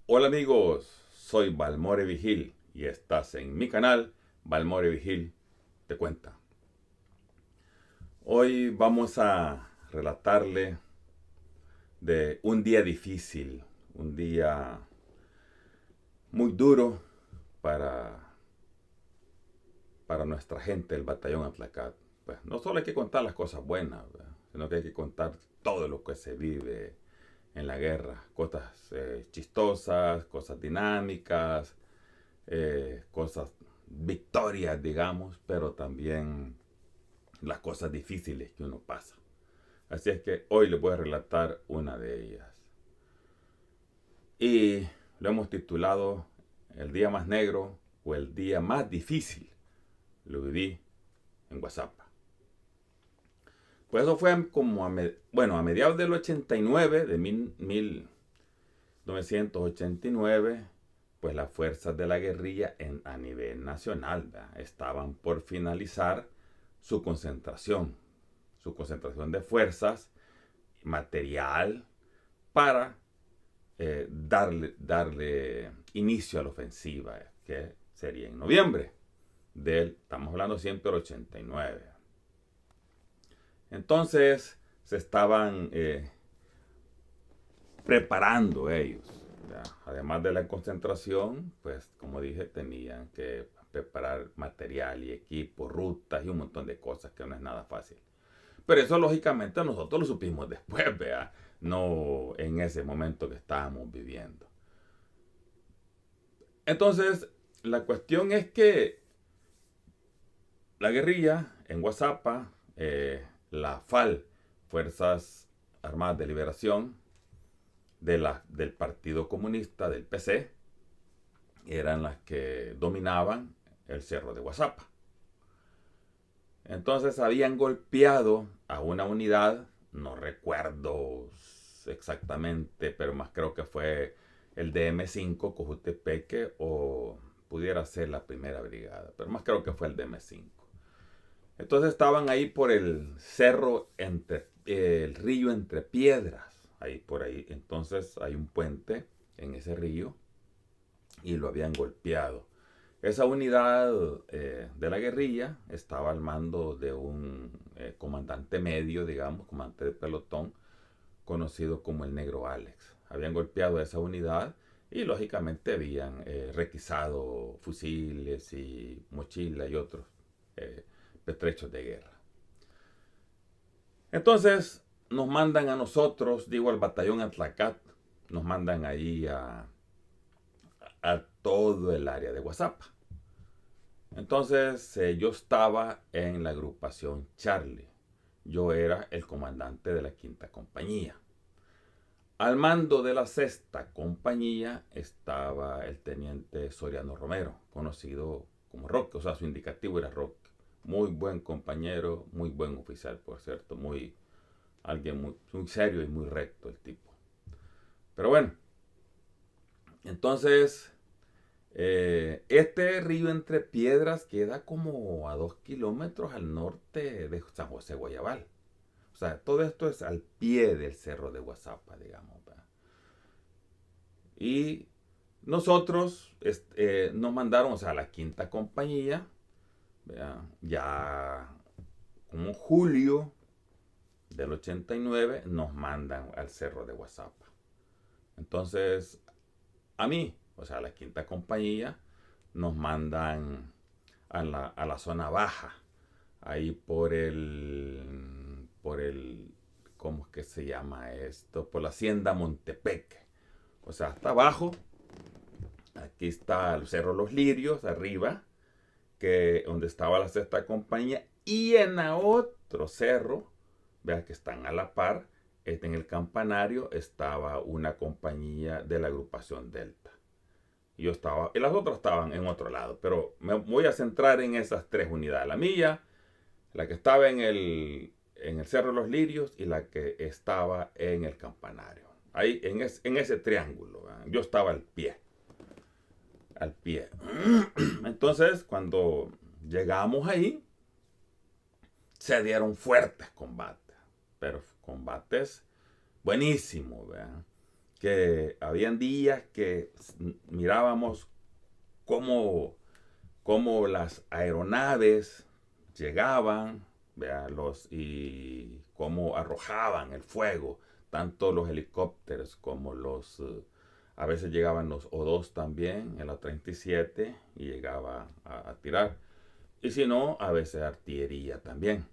Hola amigos, soy Balmore Vigil y estás en mi canal Balmore Vigil te cuenta. Hoy vamos a relatarle de un día difícil, un día muy duro para, para nuestra gente, el batallón Atlacat. Pues no solo hay que contar las cosas buenas, ¿verdad? Sino que hay que contar todo lo que se vive en la guerra, cosas chistosas, cosas dinámicas, cosas, victorias, digamos, pero también las cosas difíciles que uno pasa. Así es que hoy les voy a relatar una de ellas. Y lo hemos titulado El día más negro o el día más difícil. Lo viví en WhatsApp. Pues eso fue como a mediados del 89, de 1989, pues las fuerzas de la guerrilla a nivel nacional, ¿verdad?, estaban por finalizar su concentración, de fuerzas, material, para darle inicio a la ofensiva, que sería en noviembre estamos hablando siempre del 89. Entonces se estaban preparando ellos. ¿Ya? Además de la concentración, pues como dije, tenían que preparar material y equipo, rutas y un montón de cosas que no es nada fácil. Pero eso lógicamente nosotros lo supimos después, vea, no en ese momento que estábamos viviendo. Entonces, la cuestión es que la guerrilla en WhatsApp, la FAL, Fuerzas Armadas de Liberación, del Partido Comunista, del PC, eran las que dominaban el cerro de WhatsApp. Entonces habían golpeado a una unidad, no recuerdo exactamente, pero más creo que fue el DM5 Cojutepeque o pudiera ser la primera brigada, pero más creo que fue el DM5. Entonces estaban ahí por el cerro, el río Entre Piedras, ahí por ahí. Entonces hay un puente en ese río y lo habían golpeado. Esa unidad de la guerrilla estaba al mando de un comandante medio, digamos, comandante de pelotón, conocido como el Negro Alex. Habían golpeado a esa unidad y lógicamente habían requisado fusiles y mochilas y otros pertrechos de guerra. Entonces nos mandan a nosotros, digo al batallón Atlacat, nos mandan ahí a todo el área de WhatsApp. Entonces yo estaba en la agrupación Charlie. Yo era el comandante de la quinta compañía. Al mando de la sexta compañía estaba el teniente Soriano Romero, conocido como Roque, o sea, su indicativo era Roque. Muy buen compañero, muy buen oficial, por cierto, alguien muy serio y muy recto el tipo. Pero bueno, entonces este río Entre Piedras queda como a 2 kilómetros al norte de San José Guayabal. O sea, todo esto es al pie del cerro de Guazapa, digamos. ¿Verdad? Y nosotros nos mandaron, o sea, a la quinta compañía, ¿verdad?, ya como julio del 89 nos mandan al cerro de Guazapa. Entonces, a mí, o sea, a la quinta compañía, nos mandan a la zona baja, ahí ¿cómo es que se llama esto? Por la hacienda Montepeque. O sea, hasta abajo, aquí está el Cerro Los Lirios, arriba, donde estaba la sexta compañía, y en otro cerro, vean que están a la par, en el campanario estaba una compañía de la agrupación Delta. Y las otras estaban en otro lado, pero me voy a centrar en esas tres unidades. La mía, la que estaba en el Cerro de los Lirios y la que estaba en el campanario. Ahí, en ese triángulo, ¿verdad? Yo estaba al pie. Al pie. Entonces, cuando llegamos ahí, se dieron fuertes combates. Pero combates buenísimos, ¿verdad? que habían días que mirábamos cómo, cómo las aeronaves llegaban, ¿vea? Y cómo arrojaban el fuego, tanto los helicópteros como a veces llegaban los O2 también, en la 37, y llegaba a tirar. Y si no, a veces artillería también.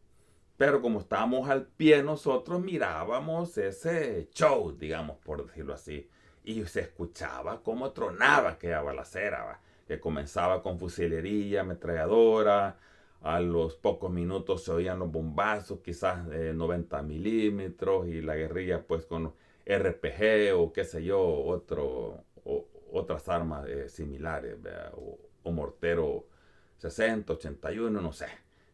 Pero como estábamos al pie, nosotros mirábamos ese show, digamos, por decirlo así. Y se escuchaba cómo tronaba aquella balacera, ¿va? Que comenzaba con fusilería, ametralladora. A los pocos minutos se oían los bombazos, quizás 90 milímetros, y la guerrilla pues con RPG o qué sé yo, otras armas similares, o mortero 60, 81, no sé.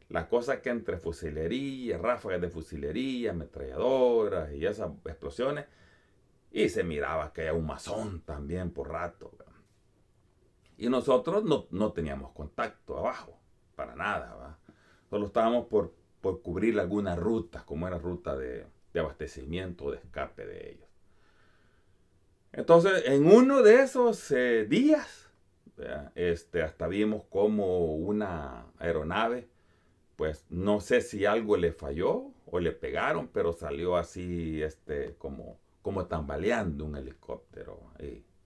La cosa que entre fusilería, ráfagas de fusilería, ametralladoras y esas explosiones, y se miraba que había un masón también por rato. Y nosotros no teníamos contacto abajo, para nada. ¿Va? Solo estábamos por cubrir algunas rutas, como era ruta de abastecimiento o de escape de ellos. Entonces, en uno de esos días, hasta vimos como una aeronave, pues no sé si algo le falló o le pegaron, pero salió así, como tambaleando un helicóptero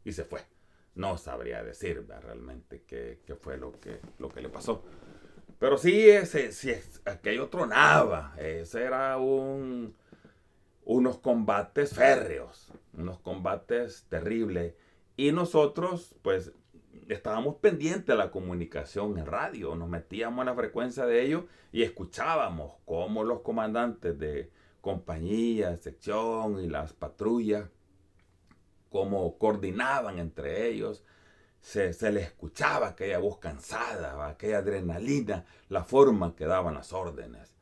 y se fue. No sabría decir, ¿verdad? Realmente qué fue lo que le pasó. Pero sí, aquello tronaba. Ese era unos combates férreos, unos combates terribles. Y nosotros, pues, estábamos pendientes de la comunicación en radio, nos metíamos a la frecuencia de ellos y escuchábamos cómo los comandantes de compañía, sección y las patrullas, cómo coordinaban entre ellos. Se les escuchaba aquella voz cansada, aquella adrenalina, la forma que daban las órdenes.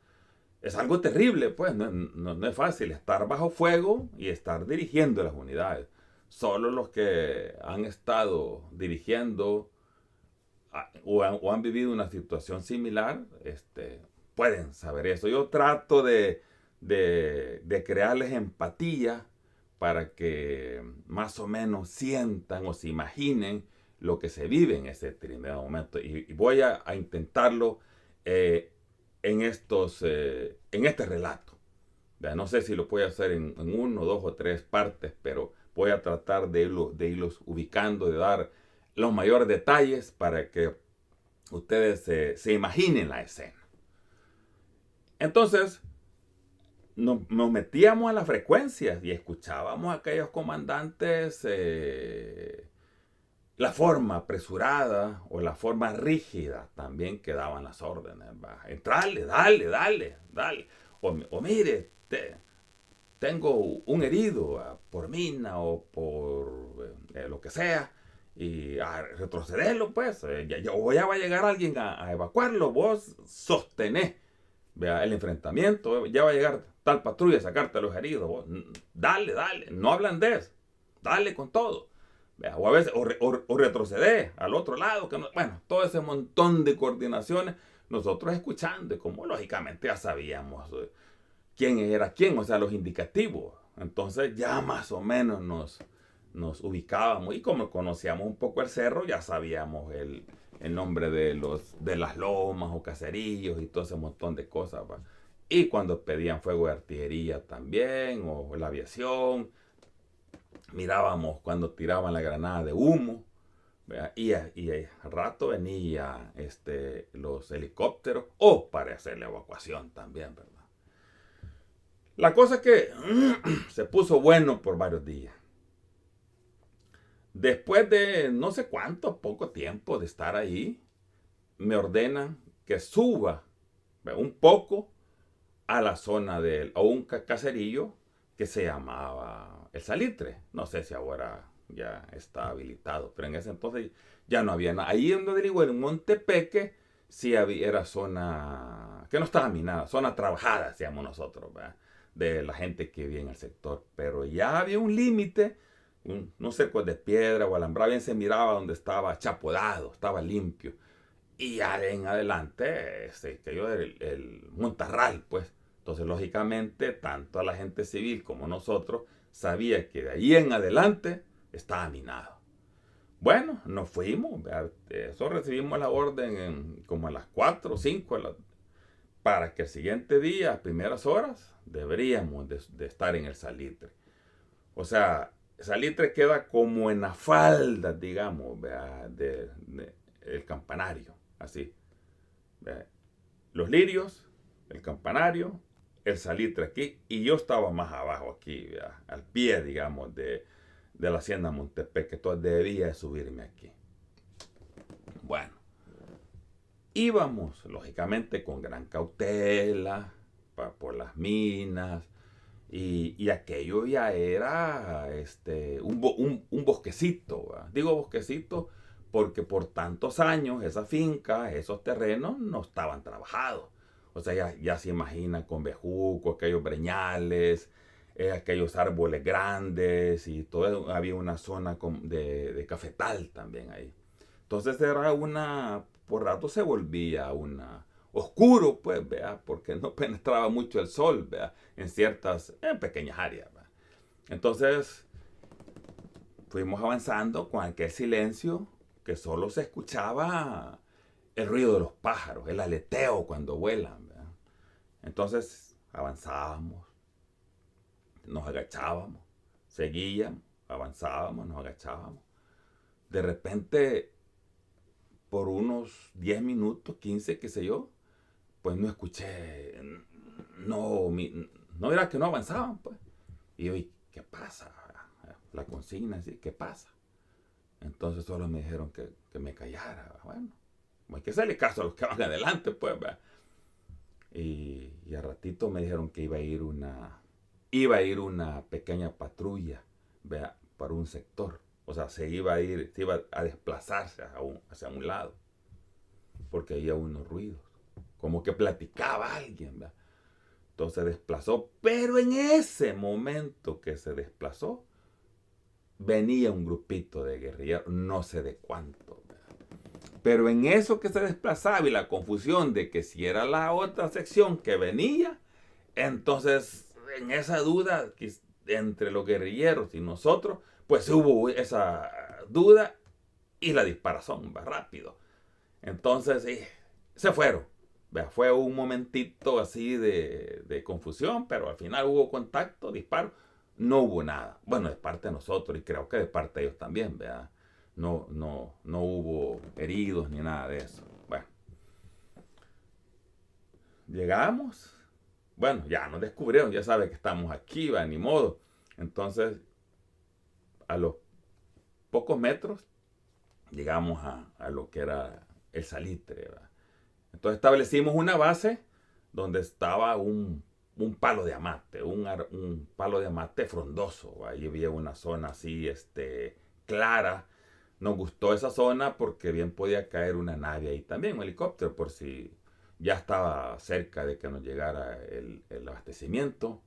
Es algo terrible, pues, no es fácil estar bajo fuego y estar dirigiendo las unidades. Solo los que han estado dirigiendo o han vivido una situación similar, pueden saber eso. Yo trato de crearles empatía para que más o menos sientan o se imaginen lo que se vive en ese determinado momento. Y voy a intentarlo en este relato. No sé si lo puedo hacer en uno, dos o tres partes, pero voy a tratar de irlos ubicando, de dar los mayores detalles para que ustedes se imaginen la escena. Entonces, nos metíamos a las frecuencias y escuchábamos a aquellos comandantes la forma apresurada o la forma rígida también que daban las órdenes. Entrarle, dale. O mire, tengo un herido por mina o por lo que sea, y retrocederlo, pues. Ya va a llegar alguien a evacuarlo, vos sostenés el enfrentamiento, ya va a llegar tal patrulla a sacarte a los heridos. Vos, dale, no ablandés, dale con todo. O a veces, o retroceder al otro lado. Bueno, todo ese montón de coordinaciones, nosotros escuchando, y como lógicamente ya sabíamos quién era quién, o sea, los indicativos. Entonces ya más o menos nos ubicábamos, y como conocíamos un poco el cerro, ya sabíamos el nombre de las lomas o caseríos y todo ese montón de cosas. ¿Va? Y cuando pedían fuego de artillería también, o la aviación, mirábamos cuando tiraban la granada de humo. Y al rato venía los helicópteros o para hacer la evacuación también, ¿verdad? La cosa es que se puso bueno por varios días. Después de no sé cuánto, poco tiempo de estar ahí, me ordenan que suba un poco a la zona a un caserillo que se llamaba El Salitre. No sé si ahora ya está habilitado, pero en ese entonces ya no había nada. Ahí donde digo, en Montepeque, sí era zona que no estaba minada, zona trabajada, decíamos nosotros, ¿verdad? De la gente que vivía en el sector. Pero ya había un límite, no sé, pues de piedra o alambrado, bien se miraba donde estaba chapodado, estaba limpio. Y ya en adelante se cayó el montarral, pues, Entonces, lógicamente, tanto la gente civil como nosotros sabía que de ahí en adelante estaba minado. Bueno, nos fuimos, eso recibimos la orden como a las 4 o 5 para que el siguiente día, a primeras horas, deberíamos de estar en el salitre. O sea, Salitre queda como en la falda, digamos, el campanario, así. ¿Vea? Los lirios, el campanario, el Salitre aquí, y yo estaba más abajo aquí, ¿vea? Al pie, digamos, de la hacienda Montepec, que entonces debía de subirme aquí. Bueno, íbamos, lógicamente, con gran cautela, por las minas, y aquello ya era un bosquecito. ¿Verdad? Digo bosquecito porque por tantos años esa finca, esos terrenos no estaban trabajados. O sea, ya se imagina con bejuco, aquellos breñales, aquellos árboles grandes y todo. Había una zona de cafetal también ahí. Entonces era por rato se volvía oscuro, pues, vea, porque no penetraba mucho el sol, vea, en pequeñas áreas, vea. Entonces fuimos avanzando con aquel silencio que solo se escuchaba el ruido de los pájaros, el aleteo cuando vuelan, vea. Entonces avanzábamos, nos agachábamos, seguíamos, avanzábamos, nos agachábamos. De repente, por unos 10 minutos, 15, qué sé yo, pues no escuché, no era que no avanzaban, pues. Y yo, ¿qué pasa? La consigna, ¿sí? ¿Qué pasa? Entonces solo me dijeron que me callara. Bueno, hay que hacerle caso a los que van adelante, pues. ¿Verdad? Y a ratito me dijeron que iba a ir una pequeña patrulla, ¿verdad? Para un sector. O sea, se iba a desplazarse hacia un lado, porque había unos ruidos, como que platicaba alguien, ¿verdad? Entonces se desplazó, pero en ese momento que se desplazó, venía un grupito de guerrilleros, no sé de cuánto, ¿verdad? Pero en eso que se desplazaba y la confusión de que si era la otra sección que venía, entonces en esa duda entre los guerrilleros y nosotros, pues hubo esa duda y la disparación va rápido. Entonces se fueron. Fue un momentito así de confusión, pero al final hubo contacto, disparo. No hubo nada. Bueno, de parte de nosotros y creo que de parte de ellos también, ¿verdad? No hubo heridos ni nada de eso. Bueno, llegamos. Bueno, ya nos descubrieron, ya saben que estamos aquí, va, ni modo. Entonces, a los pocos metros, llegamos a lo que era el Salitre, ¿verdad? Entonces establecimos una base donde estaba un palo de amate, un palo de amate frondoso. Ahí había una zona así, clara. Nos gustó esa zona porque bien podía caer una nave ahí también, un helicóptero, por si ya estaba cerca de que nos llegara el abastecimiento.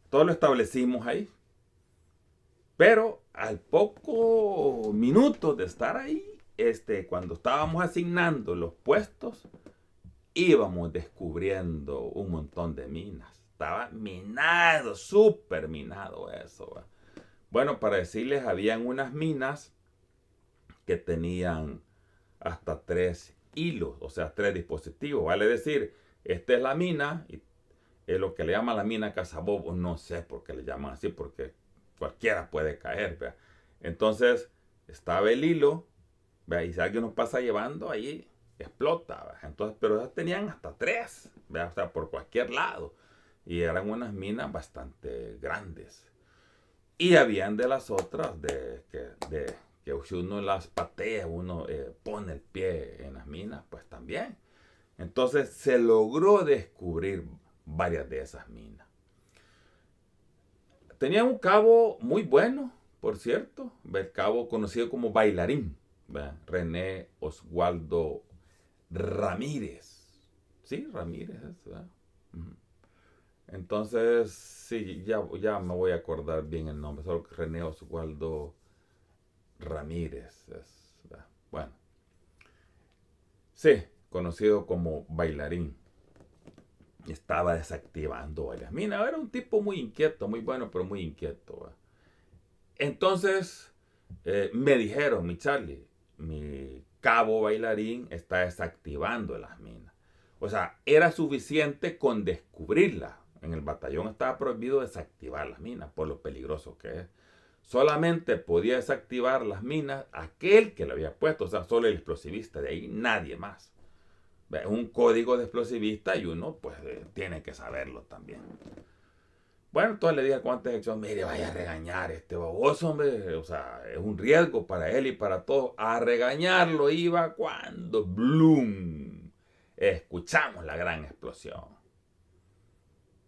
Todo lo establecimos ahí. Pero al poco minuto de estar ahí, cuando estábamos asignando los puestos, íbamos descubriendo un montón de minas. Estaba minado, súper minado eso. ¿Va? Bueno, para decirles, habían unas minas que tenían hasta 3 hilos, o sea, 3 dispositivos. Vale decir, esta es la mina, y es lo que le llaman la mina Cazabobo. No sé por qué le llaman así, porque cualquiera puede caer. ¿Ve? Entonces, estaba el hilo, ¿ve? Y si alguien nos pasa llevando, ahí explota. ¿Ve? Entonces, pero ellos tenían hasta 3, ¿ve? O sea, por cualquier lado. Y eran unas minas bastante grandes. Y habían de las otras que si uno las patea, uno pone el pie en las minas, pues también. Entonces se logró descubrir varias de esas minas. Tenía un cabo muy bueno, por cierto, el cabo conocido como Bailarín, ¿verdad? René Oswaldo Ramírez. Sí, Ramírez, ¿verdad? Entonces, sí, ya me voy a acordar bien el nombre, solo que René Oswaldo Ramírez. Bueno, sí, conocido como Bailarín. estaba desactivando varias minas. Era un tipo muy inquieto, muy bueno, pero muy inquieto. ¿Va? Entonces me dijeron, mi Charlie, mi cabo bailarín está desactivando las minas. O sea, era suficiente con descubrirlas. En el batallón estaba prohibido desactivar las minas por lo peligroso que es. Solamente podía desactivar las minas aquel que le había puesto, o sea, solo el explosivista, de ahí nadie más. Un código de explosivista y uno pues tiene que saberlo también. Bueno, entonces le dije al comandante de sección, mire, vaya a regañar a este baboso, hombre, o sea, es un riesgo para él y para todos. A regañarlo iba cuando, ¡bloom!, escuchamos la gran explosión.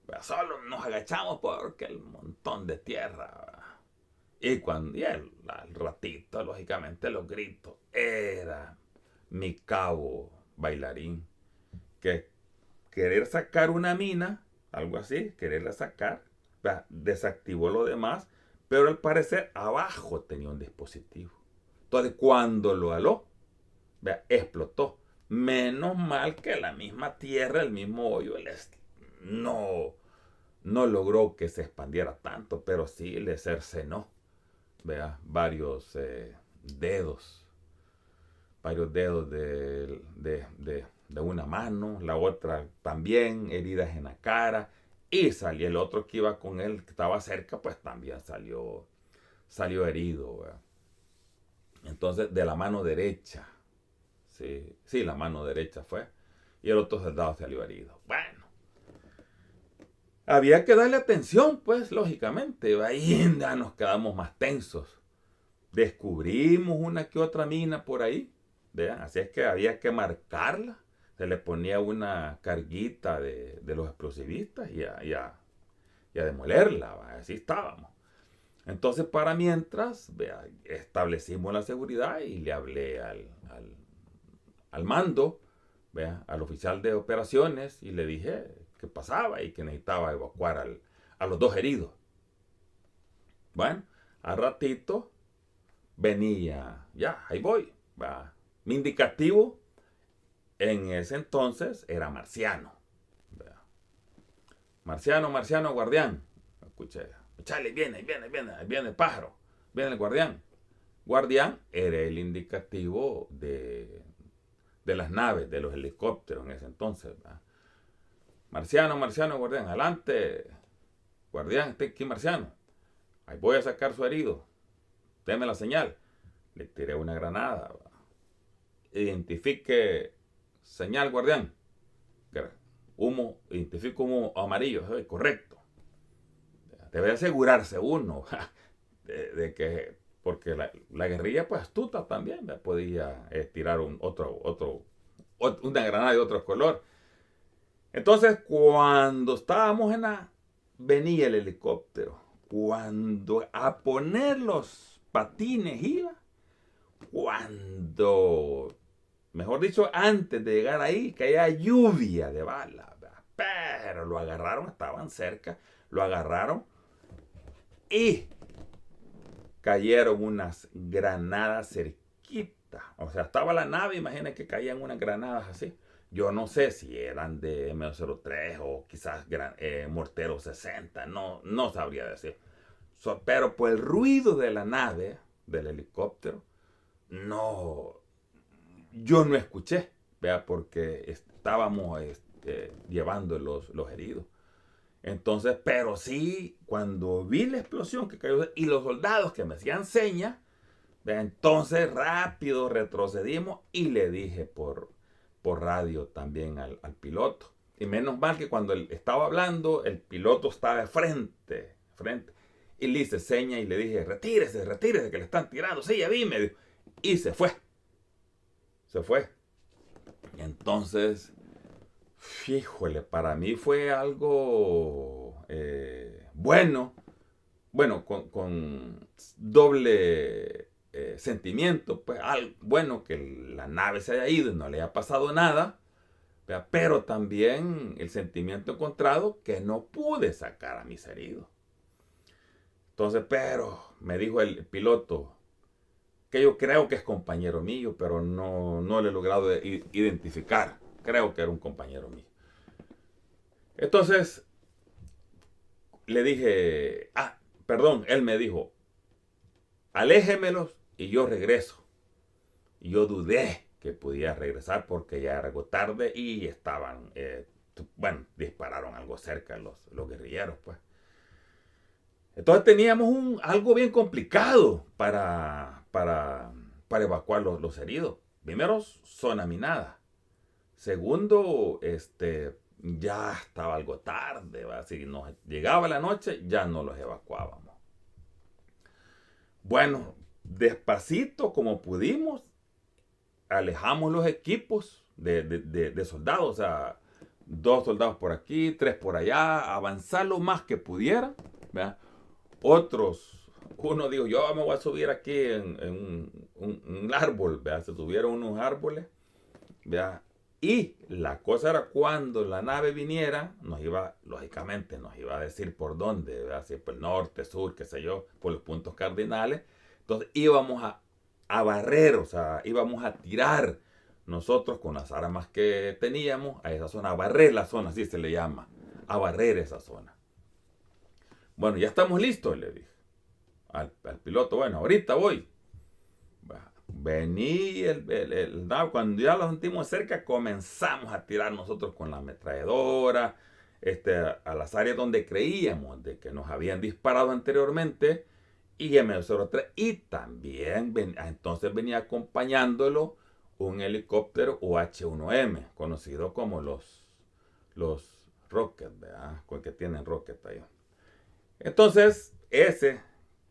Pero solo nos agachamos porque el montón de tierra. Y al ratito, lógicamente, los gritos. Era mi cabo bailarín que querer sacar una mina, algo así, quererla sacar, desactivó lo demás, pero al parecer abajo tenía un dispositivo. Entonces cuando lo aló, explotó. Menos mal que la misma tierra, el mismo hoyo, no, no logró que se expandiera tanto, pero sí le cercenó varios dedos, de una mano, la otra también, heridas en la cara, y salió el otro que iba con él, que estaba cerca, pues también salió herido. ¿Verdad? Entonces, de la mano derecha, sí, la mano derecha fue, y el otro soldado salió herido. Bueno, había que darle atención, pues, lógicamente, ahí ya nos quedamos más tensos. Descubrimos una que otra mina por ahí, ¿vean? Así es que había que marcarla. Se le ponía una carguita de los explosivistas y a demolerla. ¿Va? Así estábamos. Entonces, para mientras, establecimos la seguridad y le hablé al mando, al oficial de operaciones, y le dije qué pasaba y que necesitaba evacuar a los dos heridos. Bueno, al ratito venía, ya, ahí voy. ¿Va? Mi indicativo en ese entonces era Marciano. ¿Va? Marciano, guardián. Escuché, Charlie, viene el pájaro, viene el guardián. Guardián era el indicativo de las naves, de los helicópteros en ese entonces. ¿Va? Marciano, guardián, adelante. Guardián, está aquí Marciano. Ahí voy a sacar su herido. Deme la señal. Le tiré una granada. ¿Va? Identifique señal, guardián. Identifico humo amarillo. Correcto. Debe asegurarse uno de que, porque la guerrilla pues astuta también podía tirar una granada de otro color. Entonces cuando estábamos venía el helicóptero, cuando a poner los patines iba, cuando, mejor dicho, antes de llegar ahí, caía lluvia de balas, pero lo agarraron, estaban cerca, lo agarraron y cayeron unas granadas cerquita. O sea, estaba la nave, imagina que caían unas granadas así. Yo no sé si eran de M03 o quizás mortero 60, no sabría decir. Pero por el ruido de la nave, del helicóptero, yo no escuché, porque estábamos llevando los heridos. Entonces, pero sí, cuando vi la explosión que cayó y los soldados que me hacían señas, entonces rápido retrocedimos y le dije por radio también al piloto. Y menos mal que cuando él estaba hablando, el piloto estaba frente. Y le hice seña y le dije, retírese, que le están tirando. Sí, ya vi, me dijo. Y se fue. Y entonces, híjole, para mí fue algo bueno, con doble sentimiento, pues bueno que la nave se haya ido y no le haya pasado nada, pero también el sentimiento encontrado que no pude sacar a mis heridos. Entonces, pero me dijo el piloto, que yo creo que es compañero mío, pero no lo he logrado identificar. Creo que era un compañero mío. Entonces le dije, perdón, él me dijo, aléjemelos y yo regreso. Y yo dudé que podía regresar porque ya era algo tarde y estaban, bueno, dispararon algo cerca los guerrilleros, pues. Entonces teníamos algo bien complicado para evacuar los heridos. Primero, zona minada. Segundo, ya estaba algo tarde, ¿va? Si nos llegaba la noche, ya no los evacuábamos. Bueno, despacito como pudimos, alejamos los equipos de soldados, o sea, 2 soldados por aquí, 3 por allá, avanzar lo más que pudiera, ¿verdad? Uno dijo, yo me voy a subir aquí en un árbol, ¿verdad? Se subieron unos árboles, ¿verdad? Y la cosa era cuando la nave viniera, lógicamente nos iba a decir por dónde, ¿verdad? Si por el norte, sur, qué sé yo, por los puntos cardinales. Entonces íbamos a barrer, o sea, íbamos a tirar nosotros con las armas que teníamos a esa zona, a barrer la zona, así se le llama, a barrer esa zona. Bueno, ya estamos listos, le dije al piloto, bueno, ahorita voy. Vení, cuando ya lo sentimos cerca, comenzamos a tirar nosotros con la ametralladora, a las áreas donde creíamos de que nos habían disparado anteriormente, y M03, y también entonces venía acompañándolo un helicóptero UH-1M, conocido como los Rocket, ¿verdad? Con que tienen Rocket ahí. Entonces, ese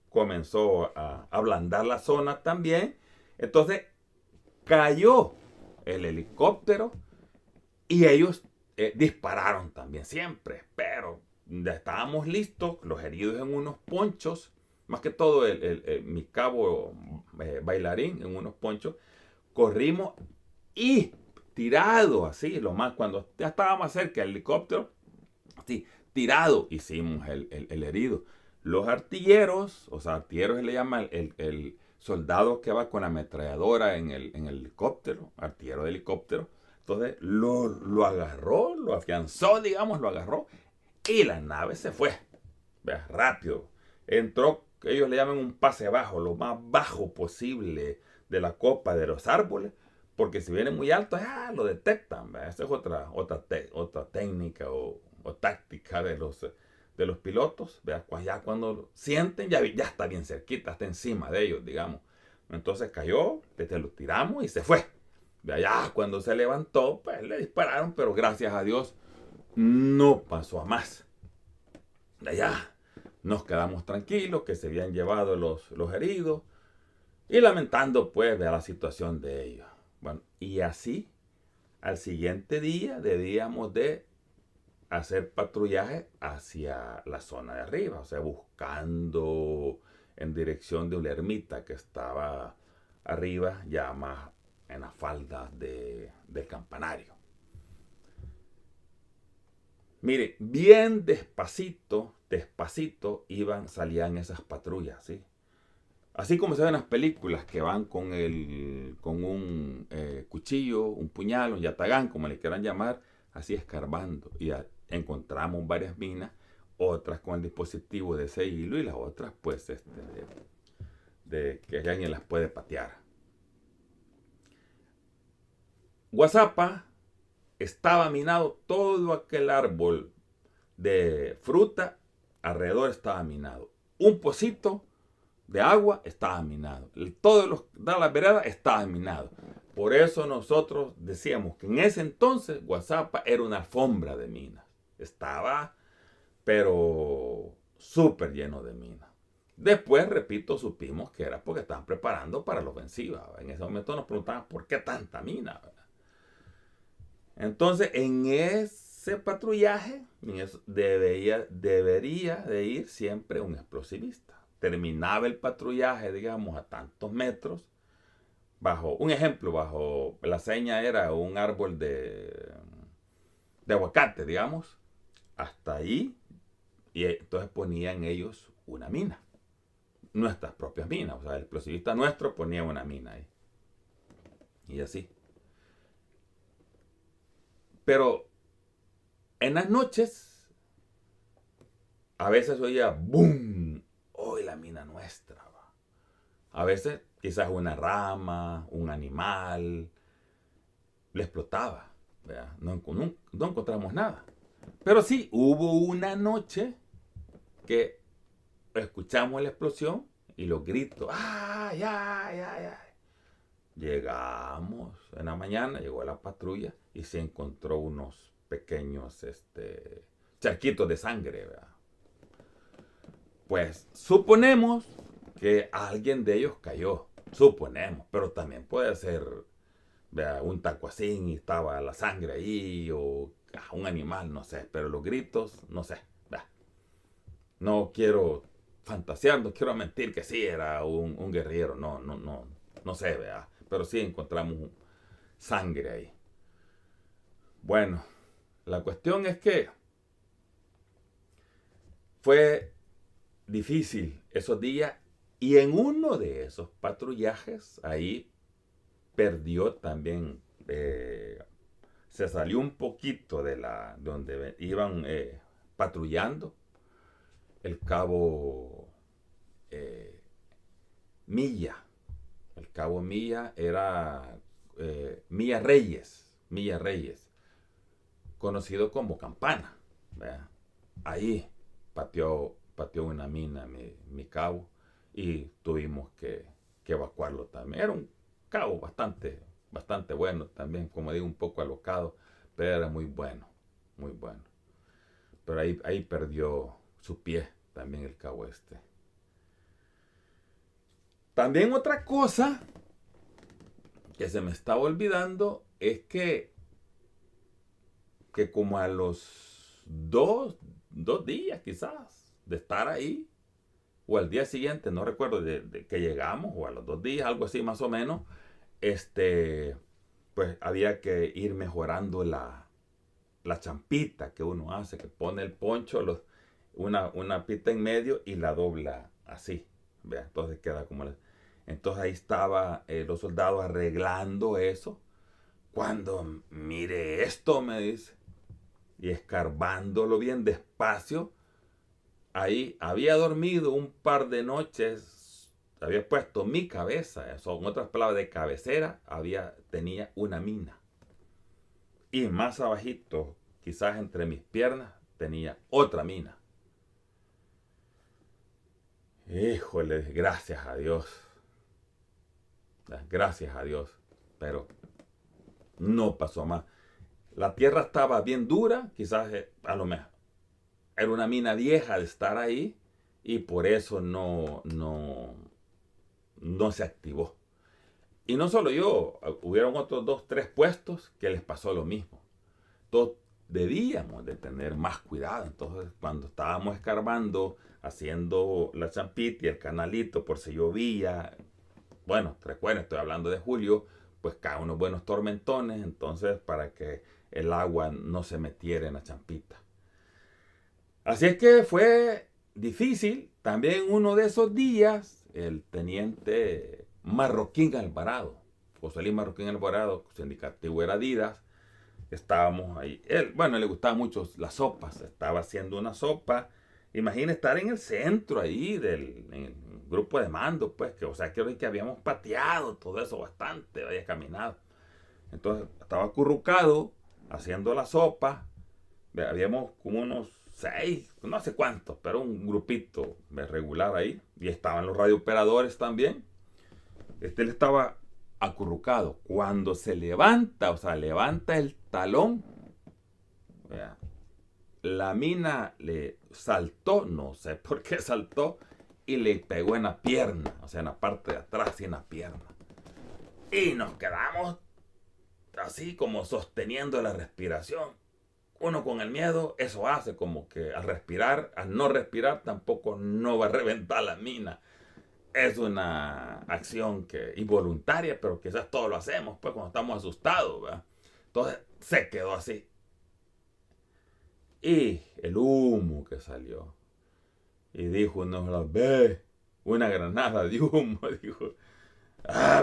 comenzó a ablandar la zona también. Entonces, cayó el helicóptero y ellos dispararon también siempre, pero ya estábamos listos, los heridos en unos ponchos, más que todo mi cabo bailarín en unos ponchos, corrimos y tirado así, cuando ya estábamos más cerca del helicóptero, así, tirado, hicimos el herido. Los artilleros, o sea, artilleros se le llama el soldado que va con la ametralladora en el helicóptero, artillero de helicóptero. Entonces lo agarró, lo afianzó, digamos, lo agarró y la nave se fue. Vea, rápido. Entró, ellos le llaman un pase bajo, lo más bajo posible de la copa de los árboles, porque si viene muy alto, lo detectan. ¿Vea? Esa es otra técnica o táctica de los pilotos. ¿Vea? Ya cuando lo sienten, ya está bien cerquita, está encima de ellos, digamos. Entonces cayó, lo tiramos y se fue. Ya cuando se levantó, pues le dispararon, pero gracias a Dios no pasó a más. Ya nos quedamos tranquilos que se habían llevado los heridos y lamentando pues la situación de ellos. Bueno, y así al siguiente día debíamos de hacer patrullaje hacia la zona de arriba, o sea, buscando en dirección de una ermita que estaba arriba, ya más en la falda del campanario. Mire, bien despacito salían esas patrullas, ¿sí? Así como se ven en las películas que van con un cuchillo, un puñal, un yatagán, como le quieran llamar, así escarbando. Y encontramos varias minas, otras con el dispositivo de ese hilo y las otras pues que alguien las puede patear. Guazapa estaba minado, todo aquel árbol de fruta alrededor estaba minado. Un pocito de agua estaba minado. Todas las veredas estaban minados. Por eso nosotros decíamos que en ese entonces Guazapa era una alfombra de minas. Estaba, pero súper lleno de minas. Después, repito, supimos que era porque estaban preparando para la ofensiva. En ese momento nos preguntaban por qué tanta mina. Entonces, en ese patrullaje debería de ir siempre un explosivista. Terminaba el patrullaje, digamos, a tantos metros. Un ejemplo, bajo la seña era un árbol de aguacate, digamos. Hasta ahí. Y entonces ponían ellos una mina. Nuestras propias minas. O sea, el explosivista nuestro ponía una mina ahí. Y así. Pero En las noches, a veces oía ¡boom! ¡Hoy la mina nuestra! Va. A veces, quizás una rama, un animal, le explotaba. No encontramos nada. Pero sí, hubo una noche que escuchamos la explosión y los gritos. ¡Ay, ay, ay, ay! Llegamos en la mañana, llegó la patrulla y se encontró unos pequeños charquitos de sangre. ¿Verdad? Pues suponemos que alguien de ellos cayó. Suponemos, pero también puede ser, ¿verdad?, un tacuacín y estaba la sangre ahí, o un animal, no sé. Pero los gritos, no sé. ¿Verdad? No quiero fantasear, no quiero mentir que sí era un guerrillero. No sé, ¿verdad? Pero sí encontramos sangre ahí. Bueno, la cuestión es que fue difícil esos días, y en uno de esos patrullajes ahí perdió también, se salió un poquito de donde iban patrullando el cabo Milla. El cabo Milla era Milla Reyes, conocido como Campana. ¿Verdad? Ahí pateó una mina mi cabo, y tuvimos que evacuarlo también. Era un cabo bastante bueno también, como digo, un poco alocado, pero era muy bueno, muy bueno. Pero ahí perdió su pie también el cabo este. También otra cosa que se me estaba olvidando es que como a los dos días quizás de estar ahí, o al día siguiente, no recuerdo, de que llegamos, o a los 2 días, algo así más o menos, pues había que ir mejorando la champita que uno hace, que pone el poncho, una pita en medio y la dobla así. ¿Vea? Entonces queda como Entonces ahí estaba los soldados arreglando eso. Cuando mire esto, me dice, y escarbándolo bien despacio, ahí había dormido un par de noches, había puesto mi cabeza, son otras palabras, de cabecera, tenía una mina. Y más abajito, quizás entre mis piernas, tenía otra mina. Híjole, gracias a Dios. Gracias a Dios. Pero no pasó más. La tierra estaba bien dura, quizás a lo mejor era una mina vieja de estar ahí, y por eso no se activó. Y no solo yo, hubieron otros 2, 3 puestos que les pasó lo mismo. Todos debíamos de tener más cuidado. Entonces, cuando estábamos escarbando, haciendo la champita y el canalito, por si llovía, bueno, recuerden, estoy hablando de julio, pues caen unos buenos tormentones, entonces para que el agua no se metiera en la champita. Así es que fue difícil. También uno de esos días, el teniente Marroquín Alvarado, José Luis Marroquín Alvarado, su indicativo era Adidas, estábamos ahí. Él, bueno, le gustaban mucho las sopas, estaba haciendo una sopa. Imagina estar en el centro ahí en el grupo de mando, pues, o sea, que habíamos pateado todo eso bastante, había caminado. Entonces estaba acurrucado haciendo la sopa. Habíamos como unos 6, no sé cuántos, pero un grupito regular ahí. Y estaban los radiooperadores también. Él estaba acurrucado. Cuando se levanta, o sea, levanta el talón, vea, la mina le saltó, no sé por qué saltó, y le pegó en la pierna, o sea, en la parte de atrás y en la pierna. Y nos quedamos así como sosteniendo la respiración. Uno con el miedo, eso hace como que al no respirar, tampoco no va a reventar la mina. Es una acción involuntaria, pero quizás todos lo hacemos, pues, cuando estamos asustados, ¿verdad? Entonces se quedó así. Y el humo que salió. Y dijo una granada de humo, dijo,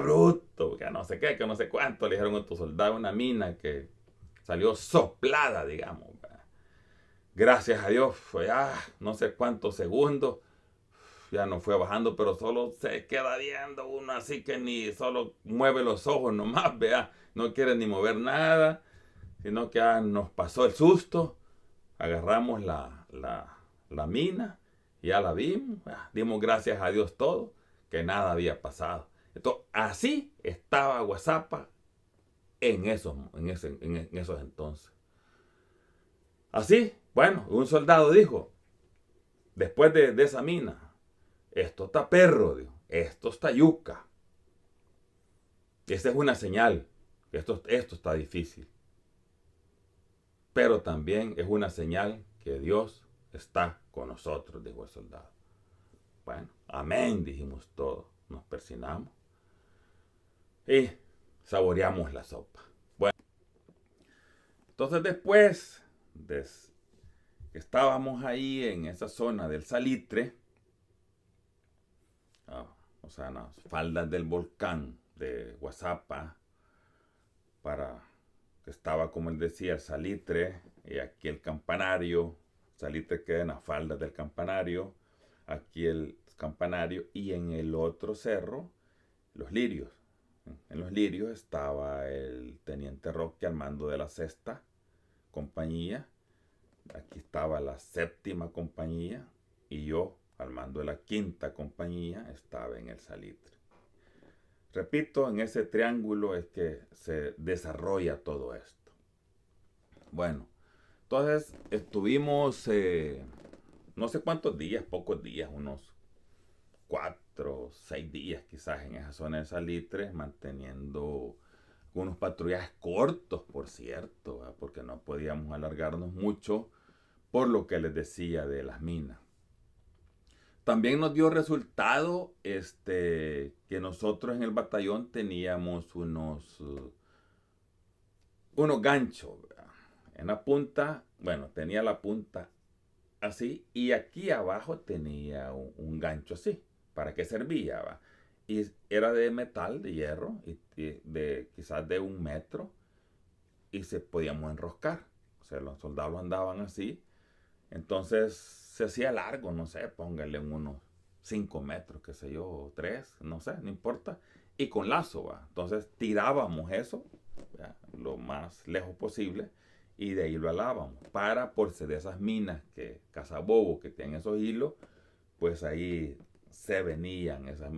bruto, que no sé qué, que no sé cuánto, le dijeron a otros soldados, una mina que salió soplada, digamos, ¿verdad? Gracias a Dios, fue no sé cuántos segundos, ya no fue bajando, pero solo se queda viendo uno así que ni solo mueve los ojos nomás, vea, no quiere ni mover nada, sino que nos pasó el susto, agarramos la mina, ya la vimos, dimos gracias a Dios todo, que nada había pasado. Entonces, así estaba Guazapa en esos entonces. Así, bueno, un soldado dijo, después de esa mina, esto está perro, dijo, esto está yuca. Esa es una señal, que esto está difícil. Pero también es una señal que Dios está con nosotros, dijo el soldado. Bueno, amén, dijimos todos. Nos persinamos y saboreamos la sopa. Bueno, entonces después de que estábamos ahí en esa zona del Salitre, o sea, en las faldas del volcán de Guazapa, que estaba, como él decía, el Salitre, y aquí el campanario. Salitre queda en las faldas del campanario, aquí el campanario, y en el otro cerro, los Lirios. En los Lirios estaba el teniente Roque al mando de la 6ª compañía, aquí estaba la 7ª compañía, y yo al mando de la 5ª compañía estaba en el Salitre. Repito, en ese triángulo es que se desarrolla todo esto. Bueno, entonces estuvimos no sé cuántos días, pocos días, unos 4, 6 días quizás en esa zona de Salitre, manteniendo unos patrullajes cortos, por cierto, porque no podíamos alargarnos mucho por lo que les decía de las minas. También nos dio resultado que nosotros en el batallón teníamos unos ganchos, ¿verdad? En la punta, bueno, tenía la punta así, y aquí abajo tenía un gancho así. ¿Para qué servía? ¿Va? Y era de metal, de hierro, y quizás de 1 metro, y se podíamos enroscar. O sea, los soldados andaban así. Entonces se hacía largo, no sé, póngale unos 5 metros, qué sé yo, 3, no sé, no importa. Y con lazo, ¿va? Entonces tirábamos eso, ¿va? Lo más lejos posible, y de ahí lo alábamos. Para, por ser de esas minas que cazabobo que tienen esos hilos, pues ahí se venían esas.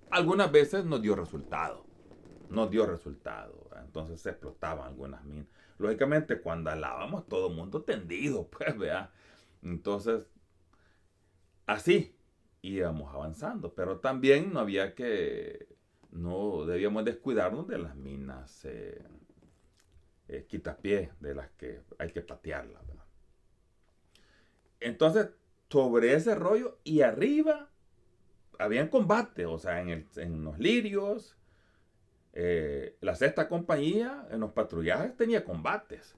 Algunas veces nos dio resultado. ¿Va? Entonces se explotaban algunas minas. Lógicamente, cuando alábamos, todo el mundo tendido, pues, vea. Entonces, así íbamos avanzando. Pero también no debíamos descuidarnos de las minas quitapié, de las que hay que patearlas, ¿verdad? Entonces, sobre ese rollo y arriba, habían combate, o sea, en los Lirios, la 6ª compañía en los patrullajes tenía combates.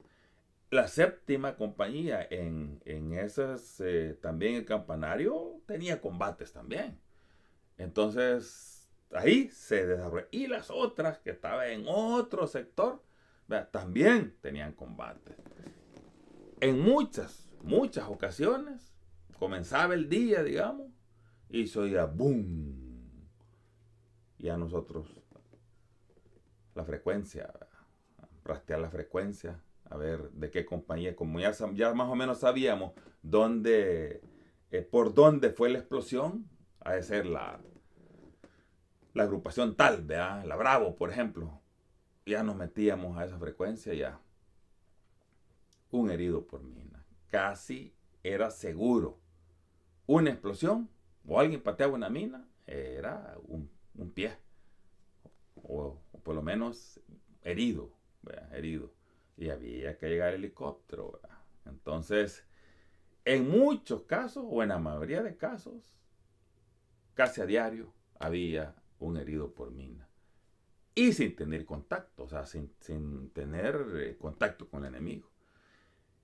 La 7ª compañía en esas, también el campanario, tenía combates también. Entonces, ahí se desarrolló. Y las otras que estaban en otro sector, ¿verdad? También tenían combates. En muchas ocasiones, comenzaba el día, digamos, y se oía boom. Y a nosotros, la frecuencia, rastrear la frecuencia, a ver de qué compañía, como ya más o menos sabíamos por dónde fue la explosión, ha de ser la agrupación tal, ¿verdad? La Bravo, por ejemplo. Ya nos metíamos a esa frecuencia, ya. Un herido por mina. Casi era seguro. Una explosión o alguien pateaba una mina, era un pie. O por lo menos herido, ¿verdad? Herido. Y había que llegar al helicóptero, ¿verdad? Entonces, en muchos casos, o en la mayoría de casos, casi a diario había un herido por mina. Y sin tener contacto, o sea, sin tener contacto con el enemigo.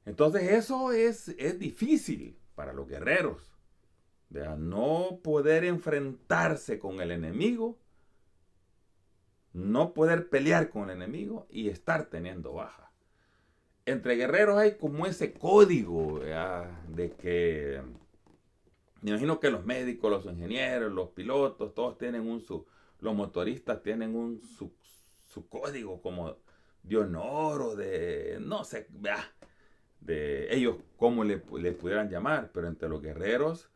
Entonces eso es difícil para los guerreros, ¿verdad? No poder enfrentarse con el enemigo, no poder pelear con el enemigo y estar teniendo baja. entre guerreros hay como ese código, ¿verdad? De que me imagino que los médicos, los ingenieros, los pilotos, todos tienen los motoristas tienen su código como de honor o de, no sé, de ellos cómo le pudieran llamar, pero entre los guerreros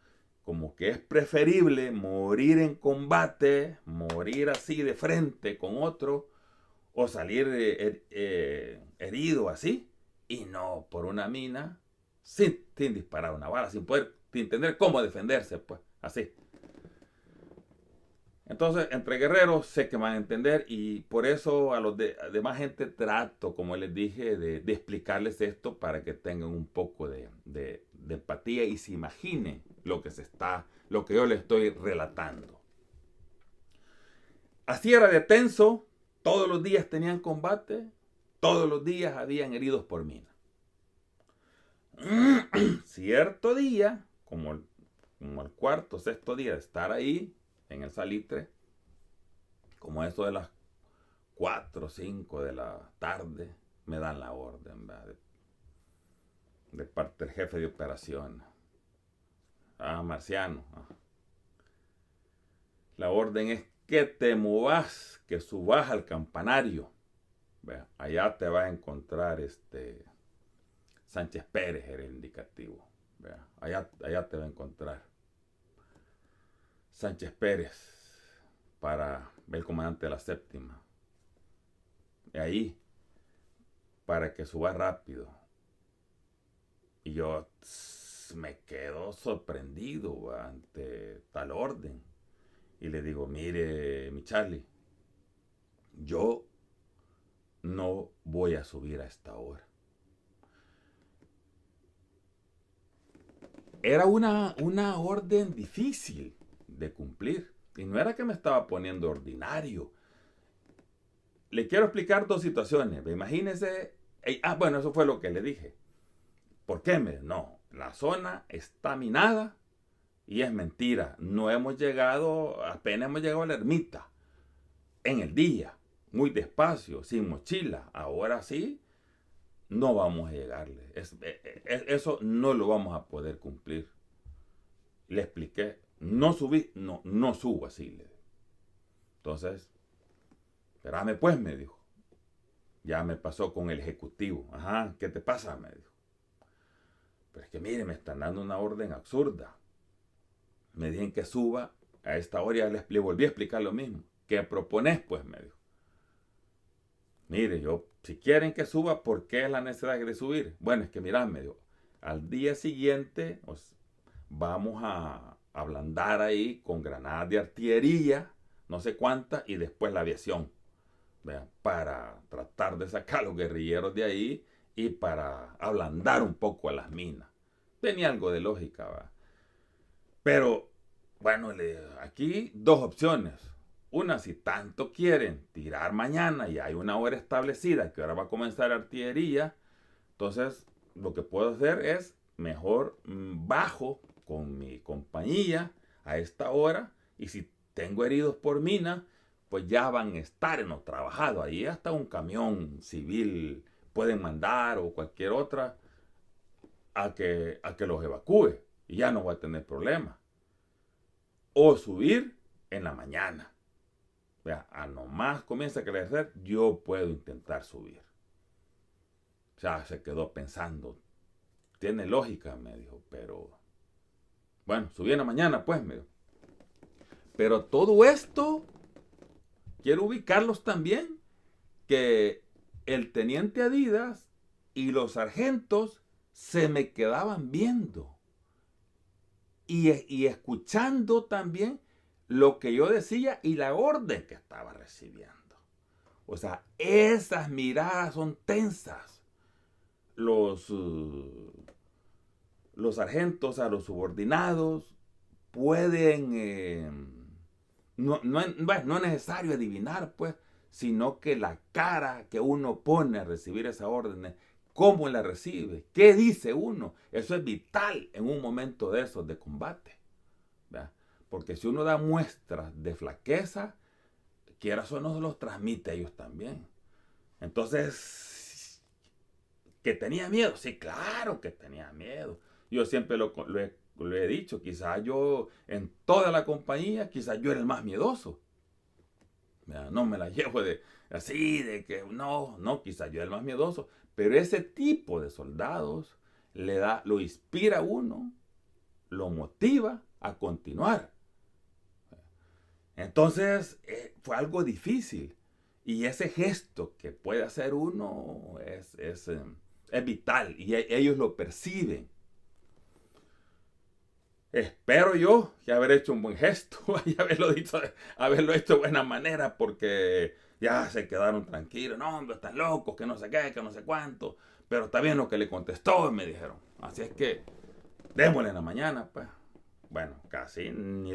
como que es preferible morir en combate, morir así de frente con otro, o salir herido así, y no por una mina, sin disparar una bala, sin tener cómo defenderse, pues, así. Entonces, entre guerreros sé que van a entender y por eso a los demás gente trato, como les dije, de explicarles esto para que tengan un poco de empatía y se imaginen lo que yo les estoy relatando. Así era de tenso, todos los días tenían combate, todos los días habían heridos por mina. Cierto día, como el cuarto, sexto día de estar ahí, en el salitre, como eso de las 4 o 5 de la tarde, me dan la orden, ¿verdad? De parte del jefe de operación. Marciano. La orden es que te movas, que subas al campanario. ¿Verdad? Allá te va a encontrar Sánchez Pérez, era el indicativo. ¿Verdad? Allá te va a encontrar Sánchez Pérez para el comandante de la séptima. Y ahí, para que suba rápido. Y yo me quedo sorprendido ante tal orden. Y le digo, mire, mi Charlie, yo no voy a subir a esta hora. Era una orden difícil de cumplir. Y no era que me estaba poniendo ordinario. Le quiero explicar dos situaciones. Imagínese. Bueno, eso fue lo que le dije. ¿Por qué? No, la zona está minada y es mentira. No hemos llegado, apenas hemos llegado a la ermita. En el día, muy despacio, sin mochila. Ahora sí, no vamos a llegarle. Eso no lo vamos a poder cumplir. Le expliqué. No subí, no subo así. Entonces, espérame pues, me dijo. Ya me pasó con el ejecutivo. Ajá, ¿qué te pasa? Me dijo. Pero es que mire, me están dando una orden absurda. Me dijeron que suba a esta hora y le volví a explicar lo mismo. ¿Qué propones? Pues me dijo. Mire, yo, si quieren que suba, ¿por qué es la necesidad de subir? Bueno, es que mirá, me dijo, al día siguiente vamos a ablandar ahí con granadas de artillería, no sé cuántas, y después la aviación. ¿Vean? Para tratar de sacar a los guerrilleros de ahí y para ablandar un poco a las minas. Tenía algo de lógica, ¿va? Pero, bueno, aquí dos opciones. Una, si tanto quieren tirar mañana y hay una hora establecida que ahora va a comenzar la artillería, entonces lo que puedo hacer es mejor bajo con mi compañía a esta hora y si tengo heridos por mina, pues ya van a estar en los trabajados. Ahí hasta un camión civil pueden mandar o cualquier otra a que los evacúe y ya no voy a tener problemas. O subir en la mañana. Vea, a nomás comienza a crecer, yo puedo intentar subir. O sea, se quedó pensando. Tiene lógica, me dijo, pero bueno, subí en la mañana, pues, me dijo. Pero todo esto, quiero ubicarlos también, que el teniente Adidas y los sargentos se me quedaban viendo y escuchando también lo que yo decía y la orden que estaba recibiendo. O sea, esas miradas son tensas. Los sargentos a los subordinados pueden... no es necesario adivinar, pues, sino que la cara que uno pone a recibir esa orden, cómo la recibe, qué dice uno, eso es vital en un momento de esos de combate. ¿Verdad? Porque si uno da muestras de flaqueza, quieras o no, los transmite a ellos también. Entonces, ¿Que tenía miedo? Sí, claro que tenía miedo. Yo siempre lo he dicho, quizás yo en toda la compañía, quizás yo era el más miedoso. No me la llevo de así, de que no, quizás yo era el más miedoso. Pero ese tipo de soldados lo inspira a uno, lo motiva a continuar. Entonces fue algo difícil. Y ese gesto que puede hacer uno es vital y ellos lo perciben. Espero yo que haber hecho un buen gesto y haberlo hecho de buena manera porque ya se quedaron tranquilos. No, hombre, están locos, que no sé qué, que no sé cuánto. Pero está bien lo que le contestó, me dijeron. Así es que démosle en la mañana, pues. Bueno, casi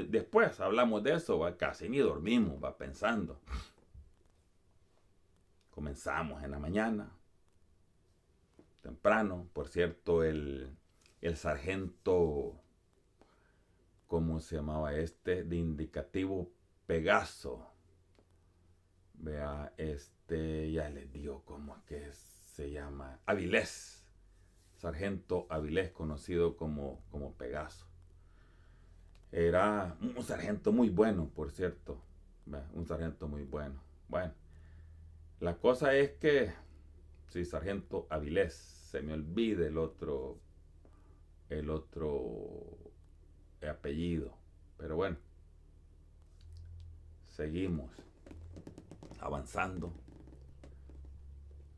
después hablamos de eso, ¿va? Casi ni dormimos, va pensando. Comenzamos en la mañana, temprano. Por cierto, el sargento, ¿cómo se llamaba este? De indicativo Pegaso. Vea, ya les digo cómo es que se llama. Avilés. Sargento Avilés, conocido como Pegaso. Era un sargento muy bueno, por cierto. Un sargento muy bueno. Bueno, la cosa es que, sí, sargento Avilés, se me olvida el otro apellido. Pero bueno, seguimos avanzando.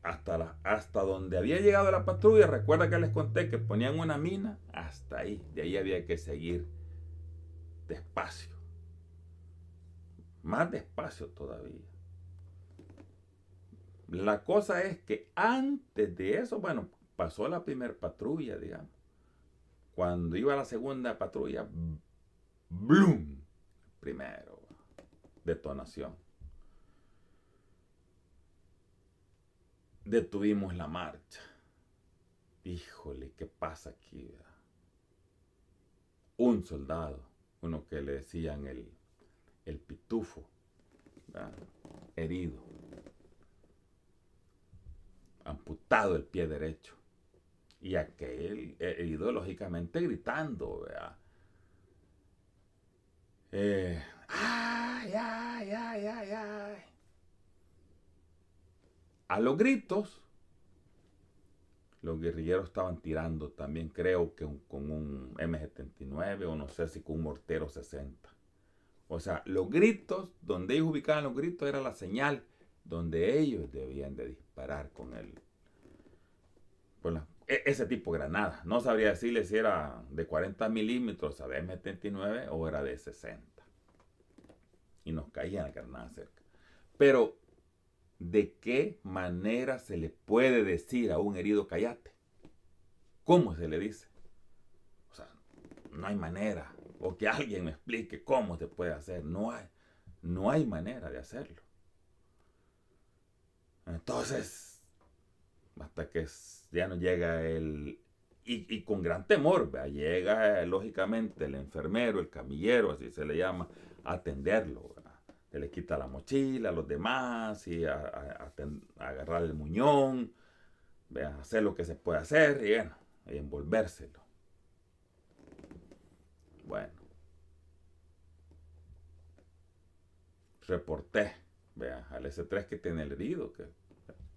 Hasta donde había llegado la patrulla, recuerda que les conté que ponían una mina, hasta ahí. De ahí había que seguir despacio. Más despacio todavía. La cosa es que antes de eso, bueno, pasó la primera patrulla, digamos. Cuando iba la segunda patrulla, ¡blum! Primero, detonación. Detuvimos la marcha. Híjole, ¿qué pasa aquí? Un soldado, uno que le decían el pitufo, ¿verdad? Herido, amputado el pie derecho. Y aquel herido, lógicamente, gritando, ¿verdad? ¡Ay, ay, ay, ay, ay! A los gritos, los guerrilleros estaban tirando también, creo que con un M79 o no sé si con un mortero 60. O sea, los gritos, donde ellos ubicaban los gritos, era la señal donde ellos debían de disparar con ese tipo de granada. No sabría decirle si era de 40 milímetros, o sea, de M79 o era de 60. Y nos caían las granadas cerca. Pero, ¿de qué manera se le puede decir a un herido cállate? ¿Cómo se le dice? O sea, no hay manera. O que alguien me explique cómo se puede hacer. No hay manera de hacerlo. Entonces, hasta que ya no llega y con gran temor, ¿verdad? Llega lógicamente el enfermero, el camillero, así se le llama, a atenderlo, ¿verdad? Se le quita la mochila a los demás y a agarrar el muñón, ¿verdad? Hacer lo que se puede hacer y bueno, y envolvérselo. Bueno, reporté, ¿verdad? Al S3 que tiene el herido, que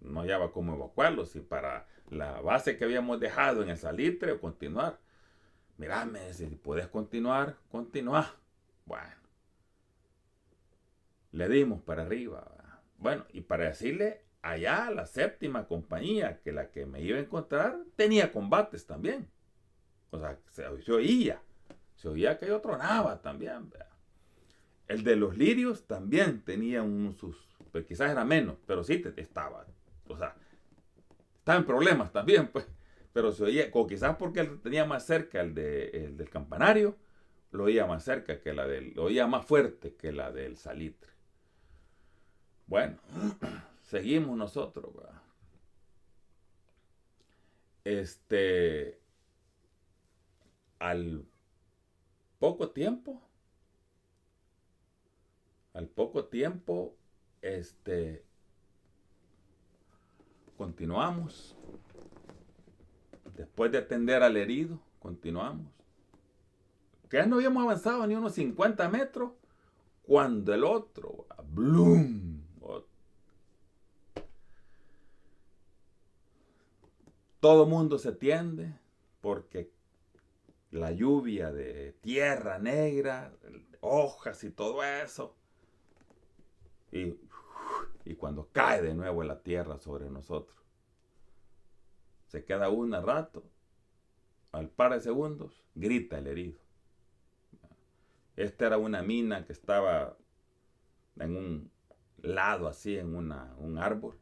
no hallaba cómo evacuarlo, si para la base que habíamos dejado en el salitre o continuar. Mírame, si puedes continuar, continúa. Bueno, le dimos para arriba. Bueno, y para decirle allá la séptima compañía, que la que me iba a encontrar, tenía combates también. O sea, se oía que yo tronaba también. El de los lirios también tenía pues quizás era menos, pero sí estaba. O sea, estaba en problemas también, pues. Pero se oía, o quizás porque él tenía más cerca el del campanario, lo oía más cerca que lo oía más fuerte que la del salitre. Bueno, seguimos nosotros, ¿verdad? Este, al poco tiempo, al poco tiempo, continuamos después de atender al herido, continuamos. Que ya no habíamos avanzado ni unos 50 metros cuando el otro, ¡blum! Todo mundo se tiende porque la lluvia de tierra negra, hojas y todo eso. Y cuando cae de nuevo la tierra sobre nosotros, se queda un rato, al par de segundos, grita el herido. Esta era una mina que estaba en un lado así, en un árbol.